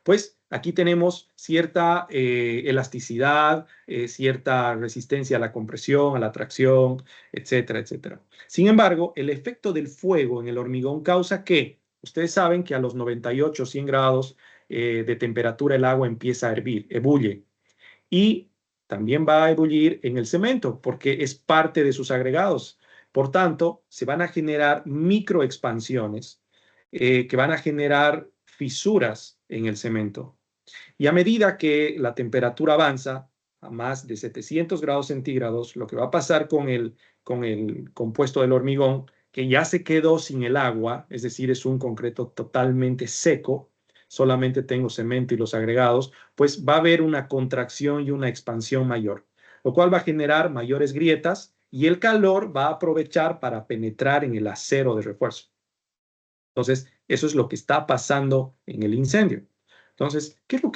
pues aquí tenemos cierta elasticidad, cierta resistencia a la compresión, a la tracción, etcétera, etcétera. Sin embargo, el efecto del fuego en el hormigón causa que, ustedes saben que a los 98, 100 grados de temperatura el agua empieza a hervir, ebulle. Y también va a ebullir en el cemento porque es parte de sus agregados. Por tanto, se van a generar microexpansiones que van a generar fisuras en el cemento. Y a medida que la temperatura avanza a más de 700 grados centígrados, lo que va a pasar con el compuesto del hormigón, que ya se quedó sin el agua, es decir, es un concreto totalmente seco, solamente tengo cemento y los agregados, pues va a haber una contracción y una expansión mayor, lo cual va a generar mayores grietas y el calor va a aprovechar para penetrar en el acero de refuerzo. Entonces, eso es lo que está pasando en el incendio. Entonces, ¿qué es lo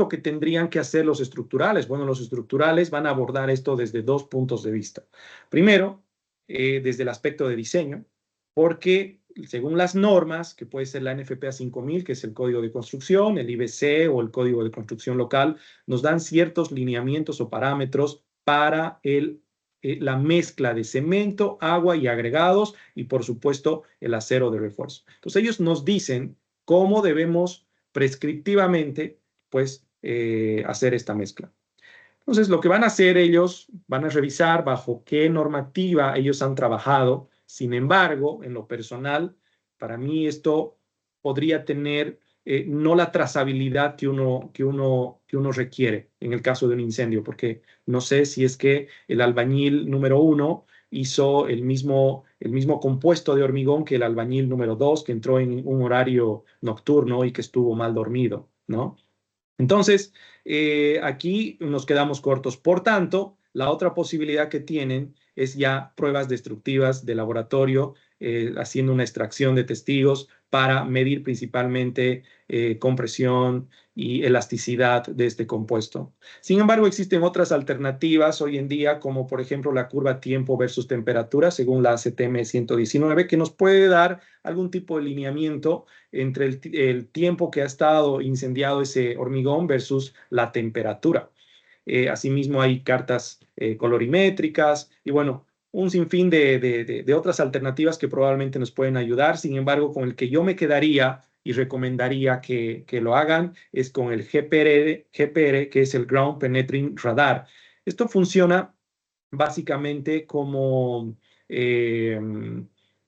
que tendrían que hacer los estructurales? Bueno, los estructurales van a abordar esto desde dos puntos de vista. Primero, desde el aspecto de diseño, porque según las normas, que puede ser la NFPA 5000, que es el Código de Construcción, el IBC o el Código de Construcción Local, nos dan ciertos lineamientos o parámetros para la mezcla de cemento, agua y agregados y, por supuesto, el acero de refuerzo. Entonces, ellos nos dicen cómo debemos prescriptivamente, pues, hacer esta mezcla. Entonces, lo que van a hacer ellos, van a revisar bajo qué normativa ellos han trabajado. Sin embargo, en lo personal, para mí esto podría tener no la trazabilidad que uno requiere en el caso de un incendio, porque no sé si es que el albañil número 1 hizo el mismo compuesto de hormigón que el albañil número 2, que entró en un horario nocturno y que estuvo mal dormido, ¿no? Entonces, aquí nos quedamos cortos. Por tanto, la otra posibilidad que tienen es ya pruebas destructivas de laboratorio, haciendo una extracción de testigos para medir principalmente compresión y elasticidad de este compuesto. Sin embargo, existen otras alternativas hoy en día, como por ejemplo la curva tiempo versus temperatura, según la ACTM 119, que nos puede dar algún tipo de lineamiento entre el tiempo que ha estado incendiado ese hormigón versus la temperatura. Asimismo, hay cartas colorimétricas y bueno, un sinfín de otras alternativas que probablemente nos pueden ayudar. Sin embargo, con el que yo me quedaría y recomendaría que lo hagan es con el GPR, que es el Ground Penetrating Radar. Esto funciona básicamente como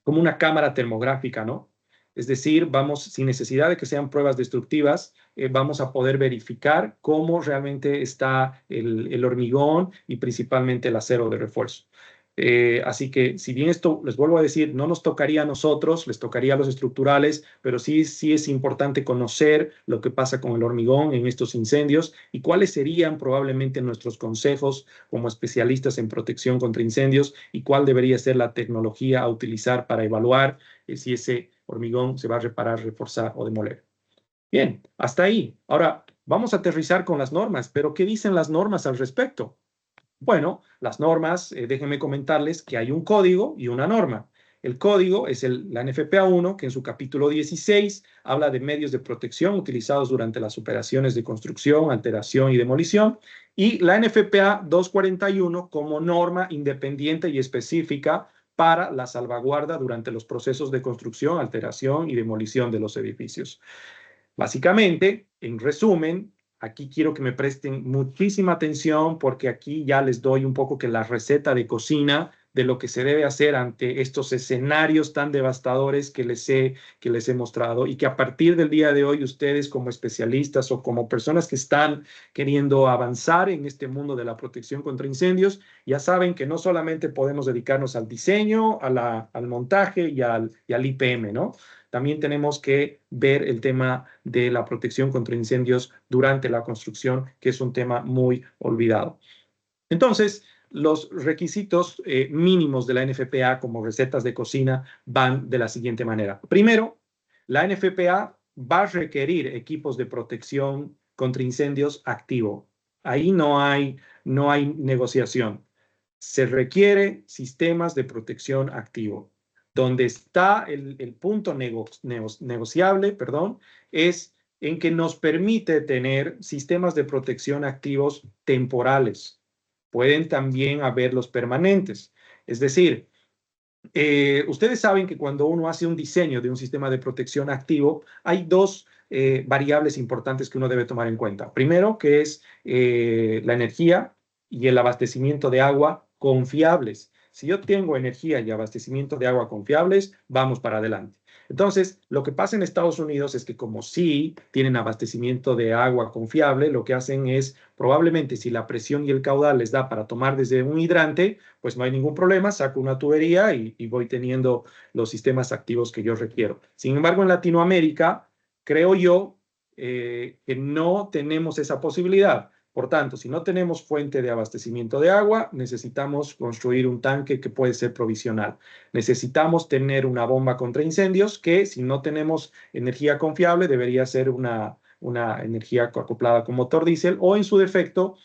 una cámara termográfica, ¿no? Es decir, vamos, sin necesidad de que sean pruebas destructivas, vamos a poder verificar cómo realmente está el hormigón y principalmente el acero de refuerzo. Así que, si bien esto, les vuelvo a decir, no nos tocaría a nosotros, les tocaría a los estructurales, pero sí es importante conocer lo que pasa con el hormigón en estos incendios y cuáles serían probablemente nuestros consejos como especialistas en protección contra incendios y cuál debería ser la tecnología a utilizar para evaluar si ese hormigón se va a reparar, reforzar o demoler. Bien, hasta ahí. Ahora, vamos a aterrizar con las normas, pero ¿qué dicen las normas al respecto? Bueno, las normas, déjenme comentarles que hay un código y una norma. El código es la NFPA 1, que en su capítulo 16 habla de medios de protección utilizados durante las operaciones de construcción, alteración y demolición, y la NFPA 241 como norma independiente y específica para la salvaguarda durante los procesos de construcción, alteración y demolición de los edificios. Básicamente, en resumen, aquí quiero que me presten muchísima atención porque aquí ya les doy un poco que la receta de cocina de lo que se debe hacer ante estos escenarios tan devastadores que les he mostrado y que a partir del día de hoy ustedes como especialistas o como personas que están queriendo avanzar en este mundo de la protección contra incendios, ya saben que no solamente podemos dedicarnos al diseño, al montaje y al IPM, ¿no? También tenemos que ver el tema de la protección contra incendios durante la construcción, que es un tema muy olvidado. Entonces, los requisitos mínimos de la NFPA como recetas de cocina van de la siguiente manera. Primero, la NFPA va a requerir equipos de protección contra incendios activo. Ahí no hay negociación. Se requiere sistemas de protección activo. Donde está el punto negociable, es en que nos permite tener sistemas de protección activos temporales. Pueden también haberlos permanentes. Es decir, ustedes saben que cuando uno hace un diseño de un sistema de protección activo, hay dos variables importantes que uno debe tomar en cuenta. Primero, que es la energía y el abastecimiento de agua confiables. Si yo tengo energía y abastecimiento de agua confiables, vamos para adelante. Entonces, lo que pasa en Estados Unidos es que como sí tienen abastecimiento de agua confiable, lo que hacen es, probablemente si la presión y el caudal les da para tomar desde un hidrante, pues no hay ningún problema, saco una tubería y voy teniendo los sistemas activos que yo requiero. Sin embargo, en Latinoamérica, creo yo que no tenemos esa posibilidad. Por tanto, si no tenemos fuente de abastecimiento de agua, necesitamos construir un tanque que puede ser provisional. Necesitamos tener una bomba contra incendios que, si no tenemos energía confiable, debería ser una energía acoplada con motor diésel o, en su defecto,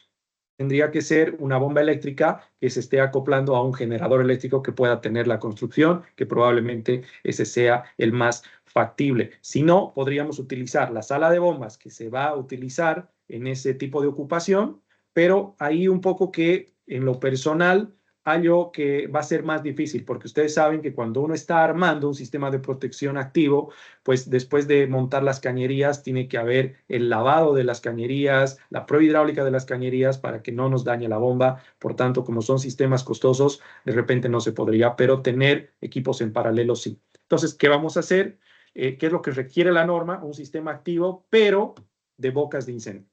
tendría que ser una bomba eléctrica que se esté acoplando a un generador eléctrico que pueda tener la construcción, que probablemente ese sea el más factible. Si no, podríamos utilizar la sala de bombas que se va a utilizar en ese tipo de ocupación, pero ahí un poco que en lo personal hallo que va a ser más difícil, porque ustedes saben que cuando uno está armando un sistema de protección activo, pues después de montar las cañerías tiene que haber el lavado de las cañerías, la prueba hidráulica de las cañerías para que no nos dañe la bomba. Por tanto, como son sistemas costosos, de repente no se podría, pero tener equipos en paralelo sí. Entonces, ¿qué vamos a hacer? ¿Qué es lo que requiere la norma? Un sistema activo, pero de bocas de incendio.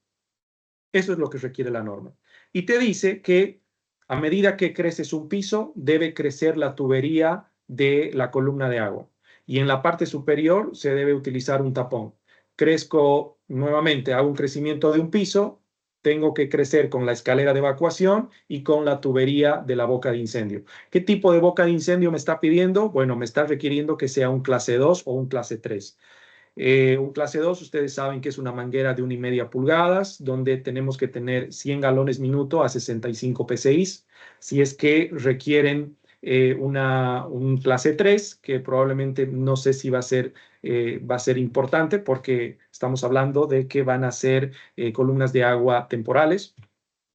Eso es lo que requiere la norma. Y te dice que a medida que creces un piso, debe crecer la tubería de la columna de agua. Y en la parte superior se debe utilizar un tapón. Crezco nuevamente, hago un crecimiento de un piso, tengo que crecer con la escalera de evacuación y con la tubería de la boca de incendio. ¿Qué tipo de boca de incendio me está pidiendo? Bueno, me está requiriendo que sea un clase 2 o un clase 3. Un clase 2, ustedes saben que es una manguera de 1,5 pulgadas, donde tenemos que tener 100 galones minuto a 65 psi. Si es que requieren un clase 3, que probablemente no sé si va a ser importante, porque estamos hablando de que van a ser columnas de agua temporales.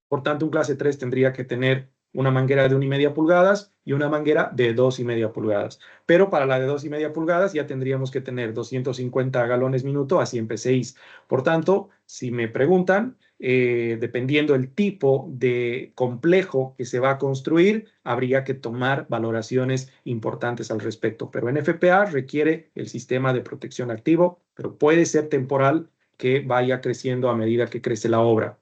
Por tanto, un clase 3 tendría que tener una manguera de 1,5 pulgadas y una manguera de 2,5 pulgadas. Pero para la de 2,5 pulgadas ya tendríamos que tener 250 galones minuto a 100 psi. Por tanto, si me preguntan, dependiendo del tipo de complejo que se va a construir, habría que tomar valoraciones importantes al respecto. Pero NFPA requiere el sistema de protección activo, pero puede ser temporal, que vaya creciendo a medida que crece la obra,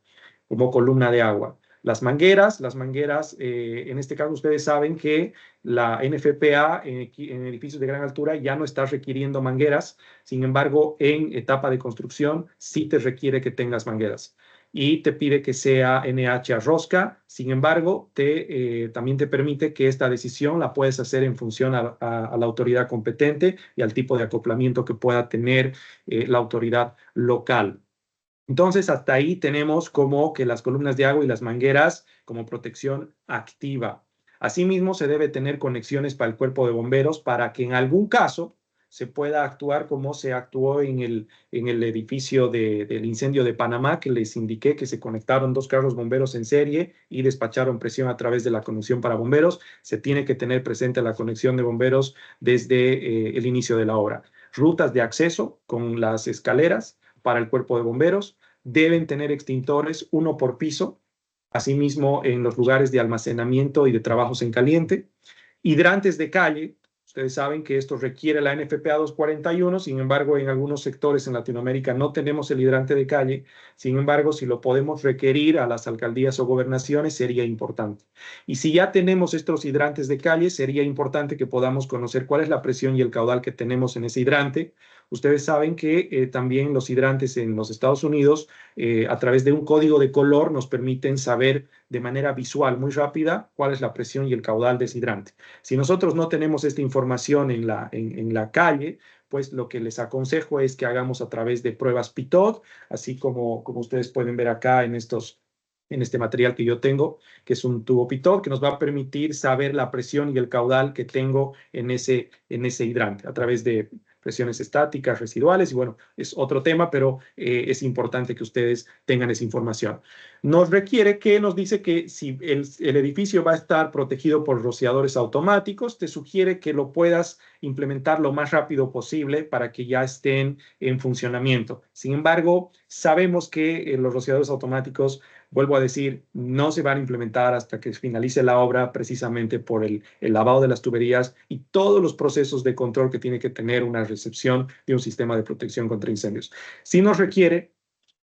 como columna de agua. Las mangueras, en este caso ustedes saben que la NFPA en edificios de gran altura ya no está requiriendo mangueras. Sin embargo, en etapa de construcción sí te requiere que tengas mangueras y te pide que sea NH a rosca. Sin embargo, también te permite que esta decisión la puedes hacer en función a la autoridad competente y al tipo de acoplamiento que pueda tener la autoridad local. Entonces, hasta ahí tenemos como que las columnas de agua y las mangueras como protección activa. Asimismo, se debe tener conexiones para el cuerpo de bomberos para que en algún caso se pueda actuar como se actuó en el edificio del incendio de Panamá, que les indiqué que se conectaron 2 carros bomberos en serie y despacharon presión a través de la conexión para bomberos. Se tiene que tener presente la conexión de bomberos desde el inicio de la obra. Rutas de acceso con las escaleras para el cuerpo de bomberos, deben tener extintores, 1 por piso, asimismo en los lugares de almacenamiento y de trabajos en caliente. Hidrantes de calle, ustedes saben que esto requiere la NFPA 241, sin embargo en algunos sectores en Latinoamérica no tenemos el hidrante de calle, sin embargo si lo podemos requerir a las alcaldías o gobernaciones sería importante. Y si ya tenemos estos hidrantes de calle, sería importante que podamos conocer cuál es la presión y el caudal que tenemos en ese hidrante. Ustedes saben que también los hidrantes en los Estados Unidos, a través de un código de color, nos permiten saber de manera visual muy rápida cuál es la presión y el caudal de ese hidrante. Si nosotros no tenemos esta información en la calle, pues lo que les aconsejo es que hagamos a través de pruebas PITOT, así como ustedes pueden ver acá en este material que yo tengo, que es un tubo PITOT, que nos va a permitir saber la presión y el caudal que tengo en ese hidrante, a través de presiones estáticas, residuales, y bueno, es otro tema, pero es importante que ustedes tengan esa información. Nos requiere que nos dice que si el edificio va a estar protegido por rociadores automáticos, te sugiere que lo puedas implementar lo más rápido posible para que ya estén en funcionamiento. Sin embargo, sabemos que los rociadores automáticos, vuelvo a decir, no se van a implementar hasta que finalice la obra, precisamente por el lavado de las tuberías y todos los procesos de control que tiene que tener una recepción de un sistema de protección contra incendios. Sí nos requiere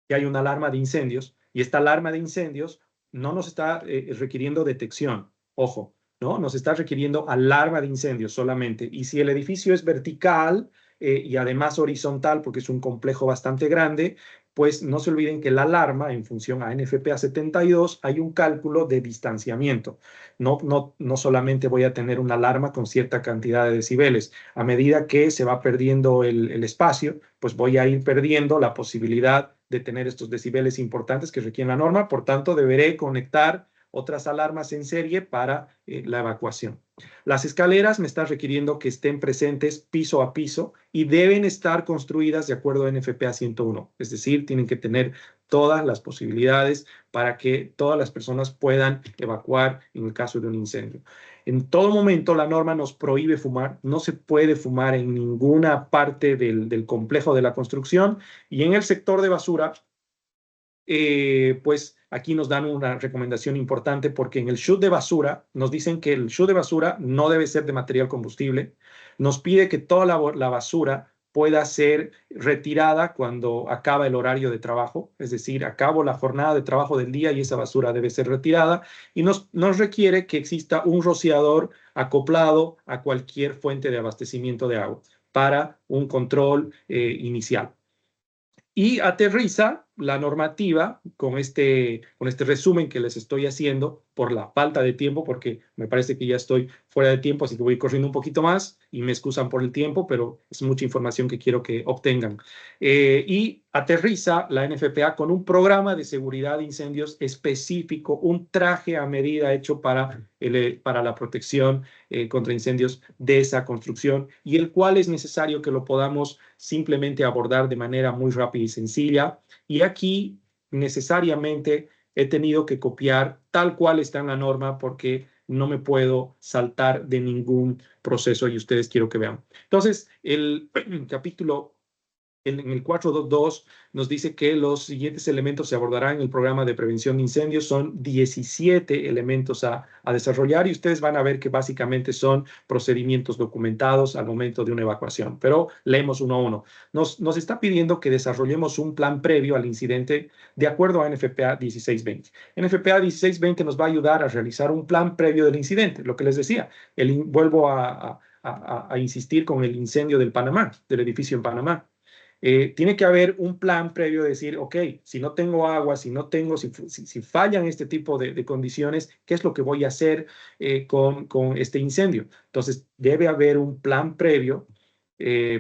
que haya una alarma de incendios, y esta alarma de incendios no nos está requiriendo detección, ojo, ¿no? Nos está requiriendo alarma de incendios solamente. Y si el edificio es vertical y además horizontal, porque es un complejo bastante grande, pues no se olviden que la alarma, en función a NFPA 72, hay un cálculo de distanciamiento. No solamente voy a tener una alarma con cierta cantidad de decibeles. A medida que se va perdiendo el espacio, pues voy a ir perdiendo la posibilidad de tener estos decibeles importantes que requieren la norma. Por tanto, deberé conectar otras alarmas en serie para la evacuación. Las escaleras me están requiriendo que estén presentes piso a piso y deben estar construidas de acuerdo a NFPA 101. Es decir, tienen que tener todas las posibilidades para que todas las personas puedan evacuar en el caso de un incendio. En todo momento la norma nos prohíbe fumar, no se puede fumar en ninguna parte del complejo de la construcción, y en el sector de basura, pues aquí nos dan una recomendación importante, porque en el chute de basura nos dicen que el chute de basura no debe ser de material combustible. Nos pide que toda la basura pueda ser retirada cuando acaba el horario de trabajo, es decir, acabo la jornada de trabajo del día y esa basura debe ser retirada, y nos requiere que exista un rociador acoplado a cualquier fuente de abastecimiento de agua para un control inicial. Y aterriza la normativa con este resumen que les estoy haciendo por la falta de tiempo, porque me parece que ya estoy fuera de tiempo, así que voy corriendo un poquito más y me excusan por el tiempo, pero es mucha información que quiero que obtengan. Y aterriza la NFPA con un programa de seguridad de incendios específico, un traje a medida hecho para la protección contra incendios de esa construcción, y el cual es necesario que lo podamos simplemente abordar de manera muy rápida y sencilla. Y aquí necesariamente he tenido que copiar tal cual está en la norma, porque no me puedo saltar de ningún proceso, y ustedes quiero que vean. Entonces, el capítulo en el 4.2 nos dice que los siguientes elementos se abordarán en el programa de prevención de incendios. Son 17 elementos a desarrollar y ustedes van a ver que básicamente son procedimientos documentados al momento de una evacuación. Pero leemos uno a uno. Nos está pidiendo que desarrollemos un plan previo al incidente de acuerdo a NFPA 1620. NFPA 1620 nos va a ayudar a realizar un plan previo del incidente. Lo que les decía, vuelvo a insistir con el incendio del Panamá, del edificio en Panamá. Tiene que haber un plan previo de decir, ok, si no tengo agua, si fallan este tipo de condiciones, ¿qué es lo que voy a hacer con este incendio? Entonces, debe haber un plan previo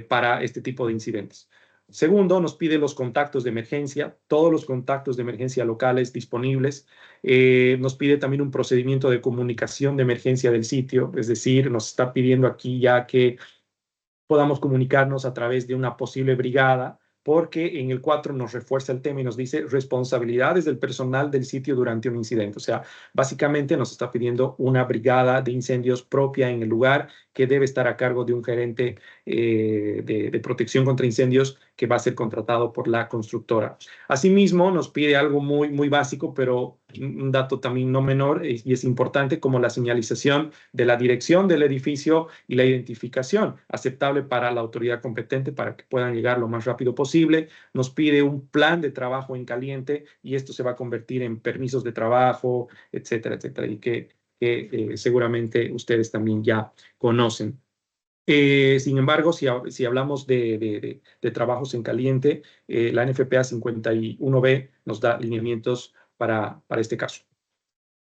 para este tipo de incidentes. Segundo, nos pide los contactos de emergencia, todos los contactos de emergencia locales disponibles. Nos pide también un procedimiento de comunicación de emergencia del sitio, es decir, nos está pidiendo aquí ya que podamos comunicarnos a través de una posible brigada, porque en el 4 nos refuerza el tema y nos dice responsabilidades del personal del sitio durante un incidente. O sea, básicamente nos está pidiendo una brigada de incendios propia en el lugar que debe estar a cargo de un gerente de protección contra incendios que va a ser contratado por la constructora. Asimismo, nos pide algo muy, muy básico, pero un dato también no menor y es importante, como la señalización de la dirección del edificio y la identificación aceptable para la autoridad competente para que puedan llegar lo más rápido posible. Nos pide un plan de trabajo en caliente y esto se va a convertir en permisos de trabajo, etcétera, etcétera, y que seguramente ustedes también ya conocen. Sin embargo, si hablamos de trabajos en caliente, la NFPA 51B nos da lineamientos para este caso.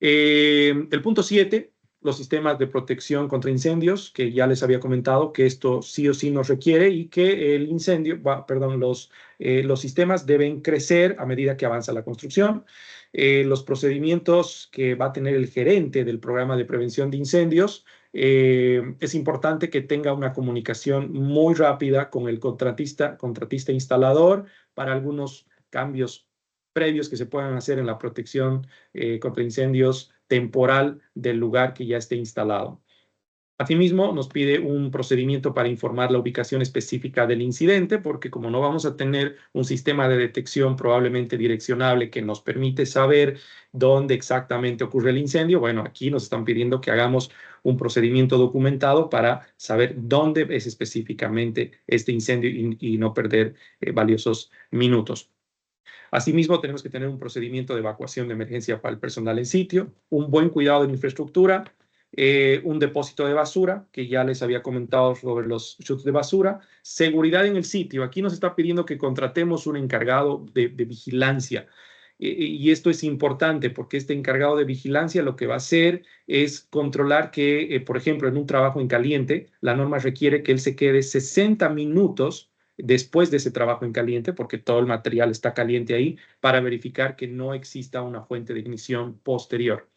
El punto 7, los sistemas de protección contra incendios, que ya les había comentado que esto sí o sí nos requiere y que los sistemas deben crecer a medida que avanza la construcción. Los procedimientos que va a tener el gerente del programa de prevención de incendios, es importante que tenga una comunicación muy rápida con el contratista instalador para algunos cambios previos que se puedan hacer en la protección contra incendios temporal del lugar que ya esté instalado. Asimismo, nos pide un procedimiento para informar la ubicación específica del incidente, porque como no vamos a tener un sistema de detección probablemente direccionable que nos permite saber dónde exactamente ocurre el incendio, bueno, aquí nos están pidiendo que hagamos un procedimiento documentado para saber dónde es específicamente este incendio y no perder valiosos minutos. Asimismo, tenemos que tener un procedimiento de evacuación de emergencia para el personal en sitio, un buen cuidado de la infraestructura, un depósito de basura, que ya les había comentado sobre los chutes de basura, seguridad en el sitio. Aquí nos está pidiendo que contratemos un encargado de vigilancia. Y esto es importante porque este encargado de vigilancia lo que va a hacer es controlar que, por ejemplo, en un trabajo en caliente, la norma requiere que él se quede 60 minutos después de ese trabajo en caliente, porque todo el material está caliente ahí, para verificar que no exista una fuente de ignición posterior.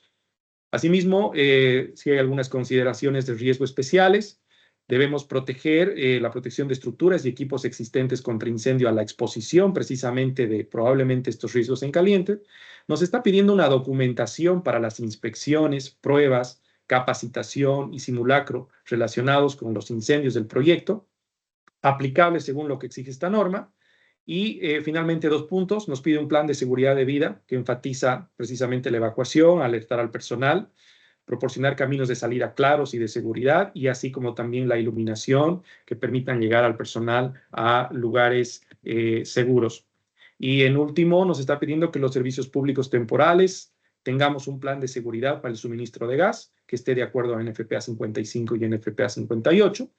Asimismo, si hay algunas consideraciones de riesgo especiales, debemos proteger la protección de estructuras y equipos existentes contra incendio a la exposición precisamente de probablemente estos riesgos en caliente. Nos está pidiendo una documentación para las inspecciones, pruebas, capacitación y simulacro relacionados con los incendios del proyecto, aplicable según lo que exige esta norma. Y finalmente, 2 puntos, nos pide un plan de seguridad de vida que enfatiza precisamente la evacuación, alertar al personal, proporcionar caminos de salida claros y de seguridad, y así como también la iluminación que permitan llegar al personal a lugares seguros. Y en último, nos está pidiendo que los servicios públicos temporales tengamos un plan de seguridad para el suministro de gas que esté de acuerdo a NFPA 55 y NFPA 58.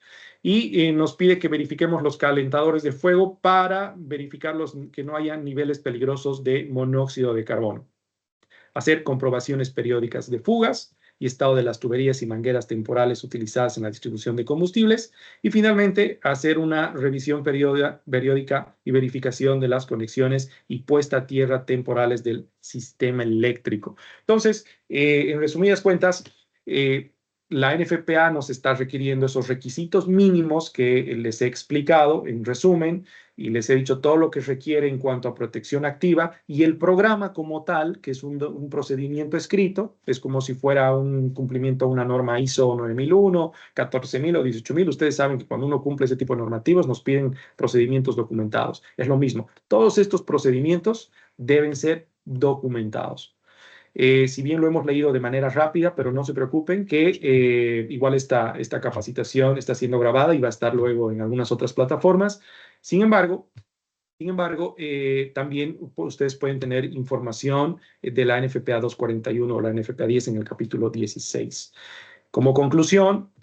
Y nos pide que verifiquemos los calentadores de fuego para verificar que no haya niveles peligrosos de monóxido de carbono. Hacer comprobaciones periódicas de fugas y estado de las tuberías y mangueras temporales utilizadas en la distribución de combustibles. Y finalmente, hacer una revisión periódica y verificación de las conexiones y puesta a tierra temporales del sistema eléctrico. Entonces, en resumidas cuentas, la NFPA nos está requiriendo esos requisitos mínimos que les he explicado en resumen y les he dicho todo lo que requiere en cuanto a protección activa y el programa como tal, que es un procedimiento escrito, es como si fuera un cumplimiento a una norma ISO 9001, 14000 o 18000. Ustedes saben que cuando uno cumple ese tipo de normativas nos piden procedimientos documentados. Es lo mismo. Todos estos procedimientos deben ser documentados. Si bien lo hemos leído de manera rápida, pero no se preocupen que igual esta capacitación está siendo grabada y va a estar luego en algunas otras plataformas. Sin embargo, también ustedes pueden tener información de la NFPA 241 o la NFPA 10 en el capítulo 16. Como conclusión,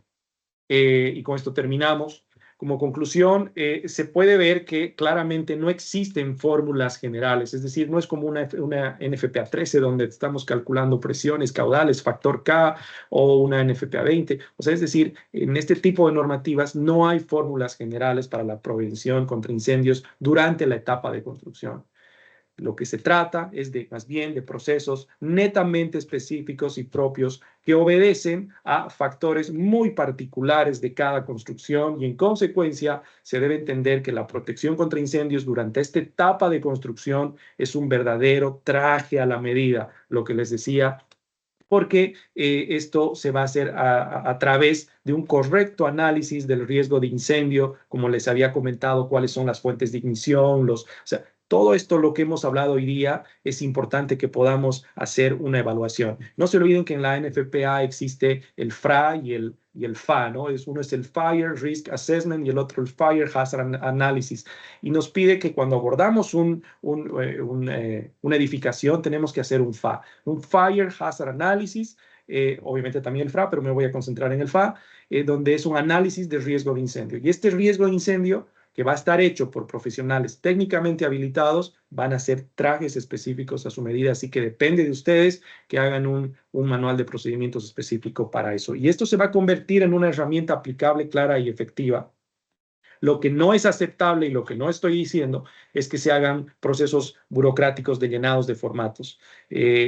y con esto terminamos. Como conclusión, se puede ver que claramente no existen fórmulas generales, es decir, no es como una NFPA 13 donde estamos calculando presiones, caudales, factor K o una NFPA 20. O sea, es decir, en este tipo de normativas no hay fórmulas generales para la prevención contra incendios durante la etapa de construcción. Lo que se trata es más bien de procesos netamente específicos y propios que obedecen a factores muy particulares de cada construcción y en consecuencia se debe entender que la protección contra incendios durante esta etapa de construcción es un verdadero traje a la medida, lo que les decía, porque esto se va a hacer a través de un correcto análisis del riesgo de incendio, como les había comentado, cuáles son las fuentes de ignición, o sea, todo esto, lo que hemos hablado hoy día, es importante que podamos hacer una evaluación. No se olviden que en la NFPA existe el FRA y el FA, ¿no? Uno es el Fire Risk Assessment y el otro el Fire Hazard Analysis. Y nos pide que cuando abordamos una edificación tenemos que hacer un FA, un Fire Hazard Analysis, obviamente también el FRA, pero me voy a concentrar en el FA, donde es un análisis de riesgo de incendio. Y este riesgo de incendio que va a estar hecho por profesionales técnicamente habilitados, van a ser trajes específicos a su medida, así que depende de ustedes que hagan un manual de procedimientos específico para eso. Y esto se va a convertir en una herramienta aplicable, clara y efectiva. Lo que no es aceptable y lo que no estoy diciendo es que se hagan procesos burocráticos de llenados de formatos.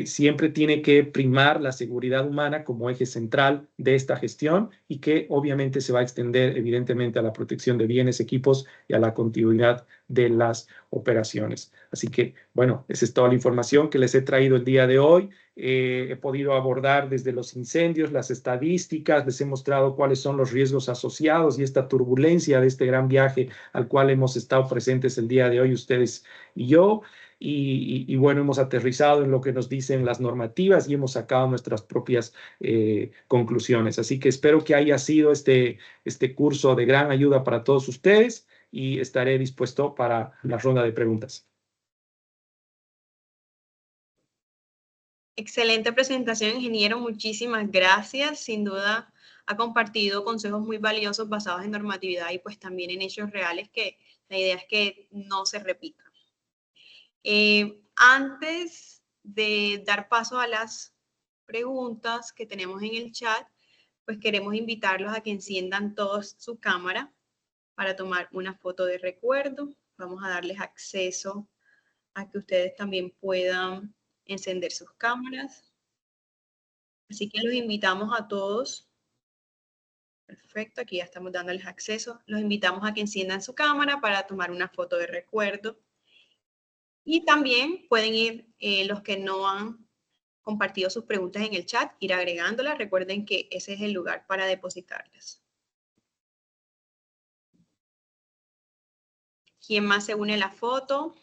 Siempre tiene que primar la seguridad humana como eje central de esta gestión y que obviamente se va a extender evidentemente a la protección de bienes, equipos y a la continuidad de las operaciones. Así que, bueno, esa es toda la información que les he traído el día de hoy. He podido abordar desde los incendios, las estadísticas, les he mostrado cuáles son los riesgos asociados y esta turbulencia de este gran viaje al cual hemos estado presentes el día de hoy, ustedes y yo. Y bueno, hemos aterrizado en lo que nos dicen las normativas y hemos sacado nuestras propias conclusiones. Así que espero que haya sido este curso de gran ayuda para todos ustedes y estaré dispuesto para la ronda de preguntas.
Excelente presentación, ingeniero. Muchísimas gracias. Sin duda ha compartido consejos muy valiosos basados en normatividad y pues también en hechos reales que la idea es que no se repitan. Antes de dar paso a las preguntas que tenemos en el chat, pues queremos invitarlos a que enciendan todos su cámara para tomar una foto de recuerdo. Vamos a darles acceso a que ustedes también puedan encender sus cámaras. Así que los invitamos a todos. Perfecto, aquí ya estamos dándoles acceso. Los invitamos a que enciendan su cámara para tomar una foto de recuerdo. Y también pueden ir, los que no han compartido sus preguntas en el chat, ir agregándolas. Recuerden que ese es el lugar para depositarlas. ¿Quién más se une a la foto?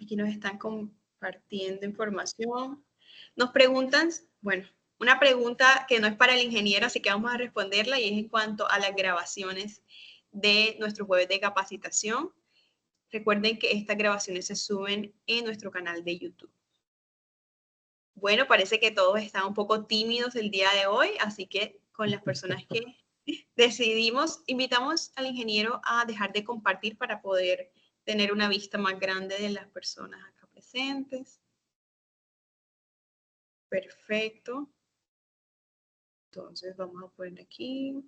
Aquí nos están compartiendo información. Nos preguntan, bueno, una pregunta que no es para el ingeniero, así que vamos a responderla y es en cuanto a las grabaciones de nuestro jueves de capacitación. Recuerden que estas grabaciones se suben en nuestro canal de YouTube. Bueno, parece que todos están un poco tímidos el día de hoy, así que con las personas que decidimos, invitamos al ingeniero a dejar de compartir para poder tener una vista más grande de las personas acá presentes. Perfecto. Entonces vamos a poner aquí,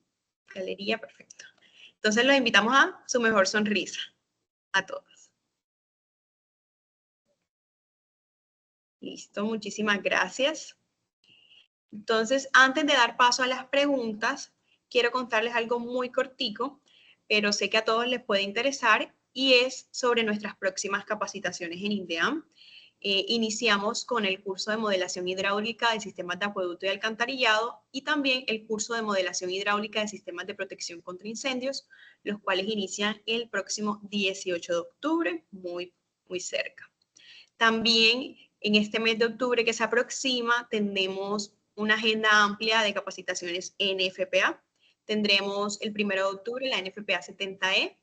galería, perfecto. Entonces los invitamos a su mejor sonrisa, a todos. Listo, muchísimas gracias. Entonces, antes de dar paso a las preguntas, quiero contarles algo muy cortico, pero sé que a todos les puede interesar, y es sobre nuestras próximas capacitaciones en INDEAM. Iniciamos con el curso de modelación hidráulica de sistemas de acueducto y alcantarillado y también el curso de modelación hidráulica de sistemas de protección contra incendios, los cuales inician el próximo 18 de octubre, muy cerca. También en este mes de octubre que se aproxima, tendremos una agenda amplia de capacitaciones NFPA. Tendremos el 1 de octubre la NFPA 70E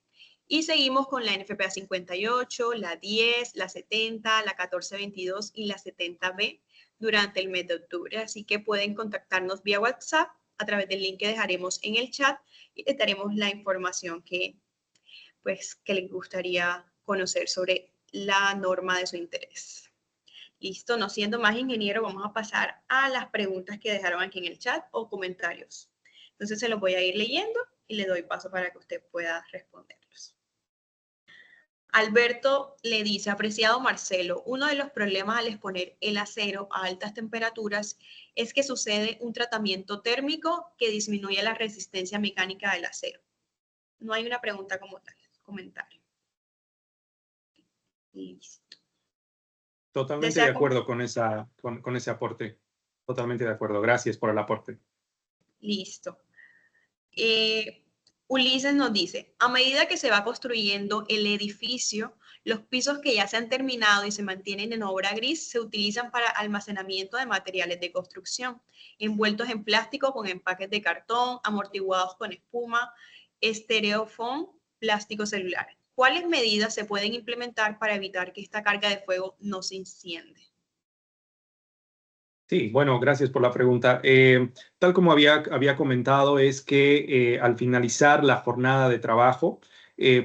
y seguimos con la NFPA 58, la 10, la 70, la 1422 y la 70B durante el mes de octubre. Así que pueden contactarnos vía WhatsApp a través del link que dejaremos en el chat y les daremos la información que les gustaría conocer sobre la norma de su interés. Listo, no siendo más ingeniero, vamos a pasar a las preguntas que dejaron aquí en el chat o comentarios. Entonces se los voy a ir leyendo y le doy paso para que usted pueda responderlos. Alberto le dice, apreciado Marcelo, uno de los problemas al exponer el acero a altas temperaturas es que sucede un tratamiento térmico que disminuye la resistencia mecánica del acero. No hay una pregunta como tal, comentario. Listo.
Totalmente de acuerdo con ese aporte. Totalmente de acuerdo. Gracias por el aporte.
Listo. Ulises nos dice, a medida que se va construyendo el edificio, los pisos que ya se han terminado y se mantienen en obra gris se utilizan para almacenamiento de materiales de construcción, envueltos en plástico con empaques de cartón, amortiguados con espuma, estereofón, plástico celular. ¿Cuáles medidas se pueden implementar para evitar que esta carga de fuego no se incendie?
Sí, bueno, gracias por la pregunta. Tal como había comentado, es que al finalizar la jornada de trabajo,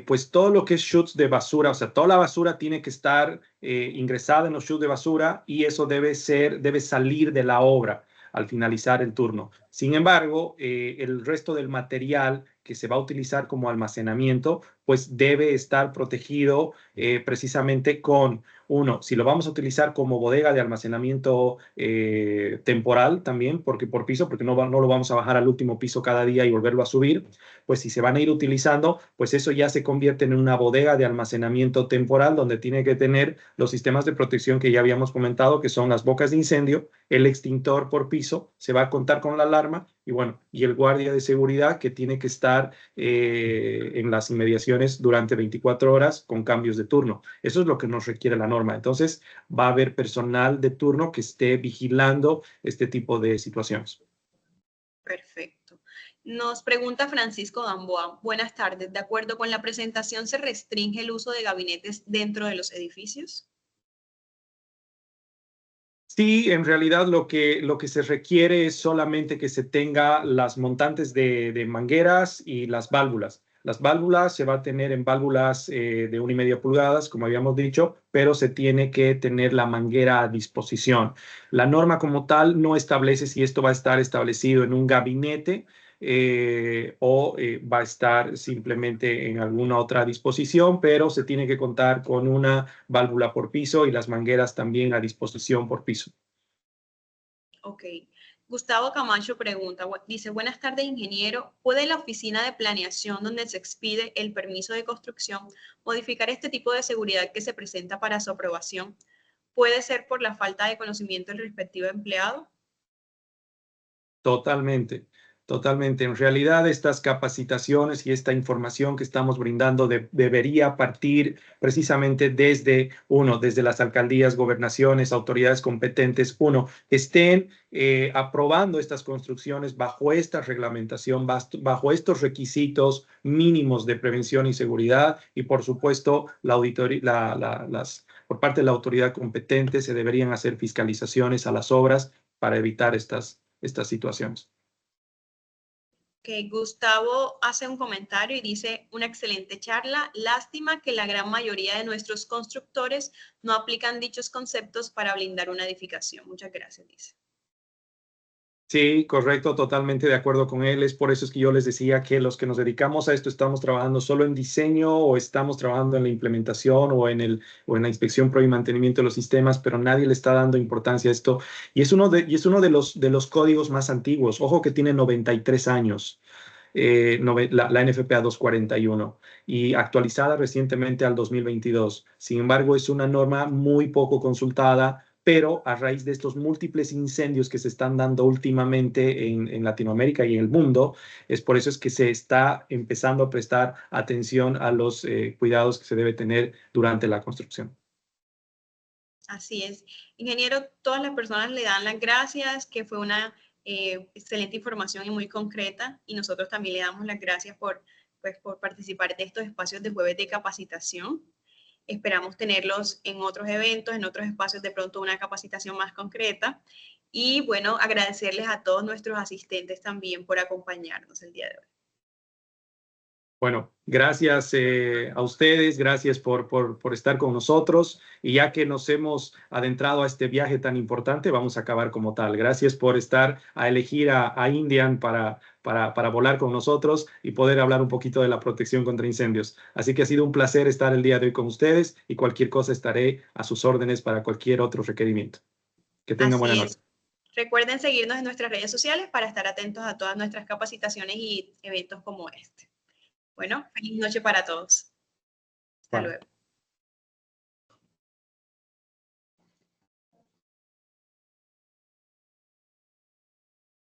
pues todo lo que es chutes de basura, o sea, toda la basura tiene que estar ingresada en los chutes de basura y eso debe salir de la obra al finalizar el turno. Sin embargo, el resto del material que se va a utilizar como almacenamiento, pues debe estar protegido precisamente con uno, si lo vamos a utilizar como bodega de almacenamiento temporal también, porque por piso, porque no lo vamos a bajar al último piso cada día y volverlo a subir, pues si se van a ir utilizando, pues eso ya se convierte en una bodega de almacenamiento temporal donde tiene que tener los sistemas de protección que ya habíamos comentado, que son las bocas de incendio, el extintor por piso, se va a contar con la alarma y bueno, y el guardia de seguridad que tiene que estar en las inmediaciones durante 24 horas con cambios de turno. Eso es lo que nos requiere la norma. Entonces, va a haber personal de turno que esté vigilando este tipo de situaciones.
Perfecto. Nos pregunta Francisco Gamboa. Buenas tardes. ¿De acuerdo con la presentación se restringe el uso de gabinetes dentro de los edificios?
Sí, en realidad lo que se requiere es solamente que se tenga las montantes de mangueras y las válvulas. Las válvulas se va a tener en válvulas de 1,5 pulgadas, como habíamos dicho, pero se tiene que tener la manguera a disposición. La norma como tal no establece si esto va a estar establecido en un gabinete o va a estar simplemente en alguna otra disposición, pero se tiene que contar con una válvula por piso y las mangueras también a disposición por piso.
Ok. Gustavo Camacho pregunta, dice, buenas tardes, ingeniero. ¿Puede la oficina de planeación donde se expide el permiso de construcción modificar este tipo de seguridad que se presenta para su aprobación? ¿Puede ser por la falta de conocimiento del respectivo empleado?
Totalmente, totalmente. En realidad, estas capacitaciones y esta información que estamos brindando debería partir precisamente desde las alcaldías, gobernaciones, autoridades competentes, estén aprobando estas construcciones bajo esta reglamentación, bajo estos requisitos mínimos de prevención y seguridad y, por supuesto, por parte de la autoridad competente se deberían hacer fiscalizaciones a las obras para evitar estas situaciones.
Okay, Gustavo hace un comentario y dice, una excelente charla. Lástima que la gran mayoría de nuestros constructores no aplican dichos conceptos para blindar una edificación. Muchas gracias, dice.
Sí, correcto, totalmente de acuerdo con él. Es por eso es que yo les decía que los que nos dedicamos a esto estamos trabajando solo en diseño o estamos trabajando en la implementación o en la inspección, pro y mantenimiento de los sistemas, pero nadie le está dando importancia a esto. Y es uno de los códigos más antiguos. Ojo que tiene 93 años. La NFPA 241 y actualizada recientemente al 2022. Sin embargo, es una norma muy poco consultada, pero a raíz de estos múltiples incendios que se están dando últimamente en Latinoamérica y en el mundo, es por eso es que se está empezando a prestar atención a los cuidados que se debe tener durante la construcción.
Así es. Ingeniero, todas las personas le dan las gracias, que fue una excelente información y muy concreta, y nosotros también le damos las gracias pues, por participar de estos espacios de jueves de capacitación. Esperamos tenerlos en otros eventos, en otros espacios, de pronto una capacitación más concreta. Y bueno, agradecerles a todos nuestros asistentes también por acompañarnos el día de hoy.
Bueno, gracias a ustedes, gracias por estar con nosotros y ya que nos hemos adentrado a este viaje tan importante, vamos a acabar como tal. Gracias por estar a elegir a Indian para volar con nosotros y poder hablar un poquito de la protección contra incendios. Así que ha sido un placer estar el día de hoy con ustedes y cualquier cosa estaré a sus órdenes para cualquier otro requerimiento. Que tengan buena
Así
noche.
es. Recuerden seguirnos en nuestras redes sociales para estar atentos a todas nuestras capacitaciones y eventos como este. Bueno, feliz noche para todos. Hasta
Bye.
luego.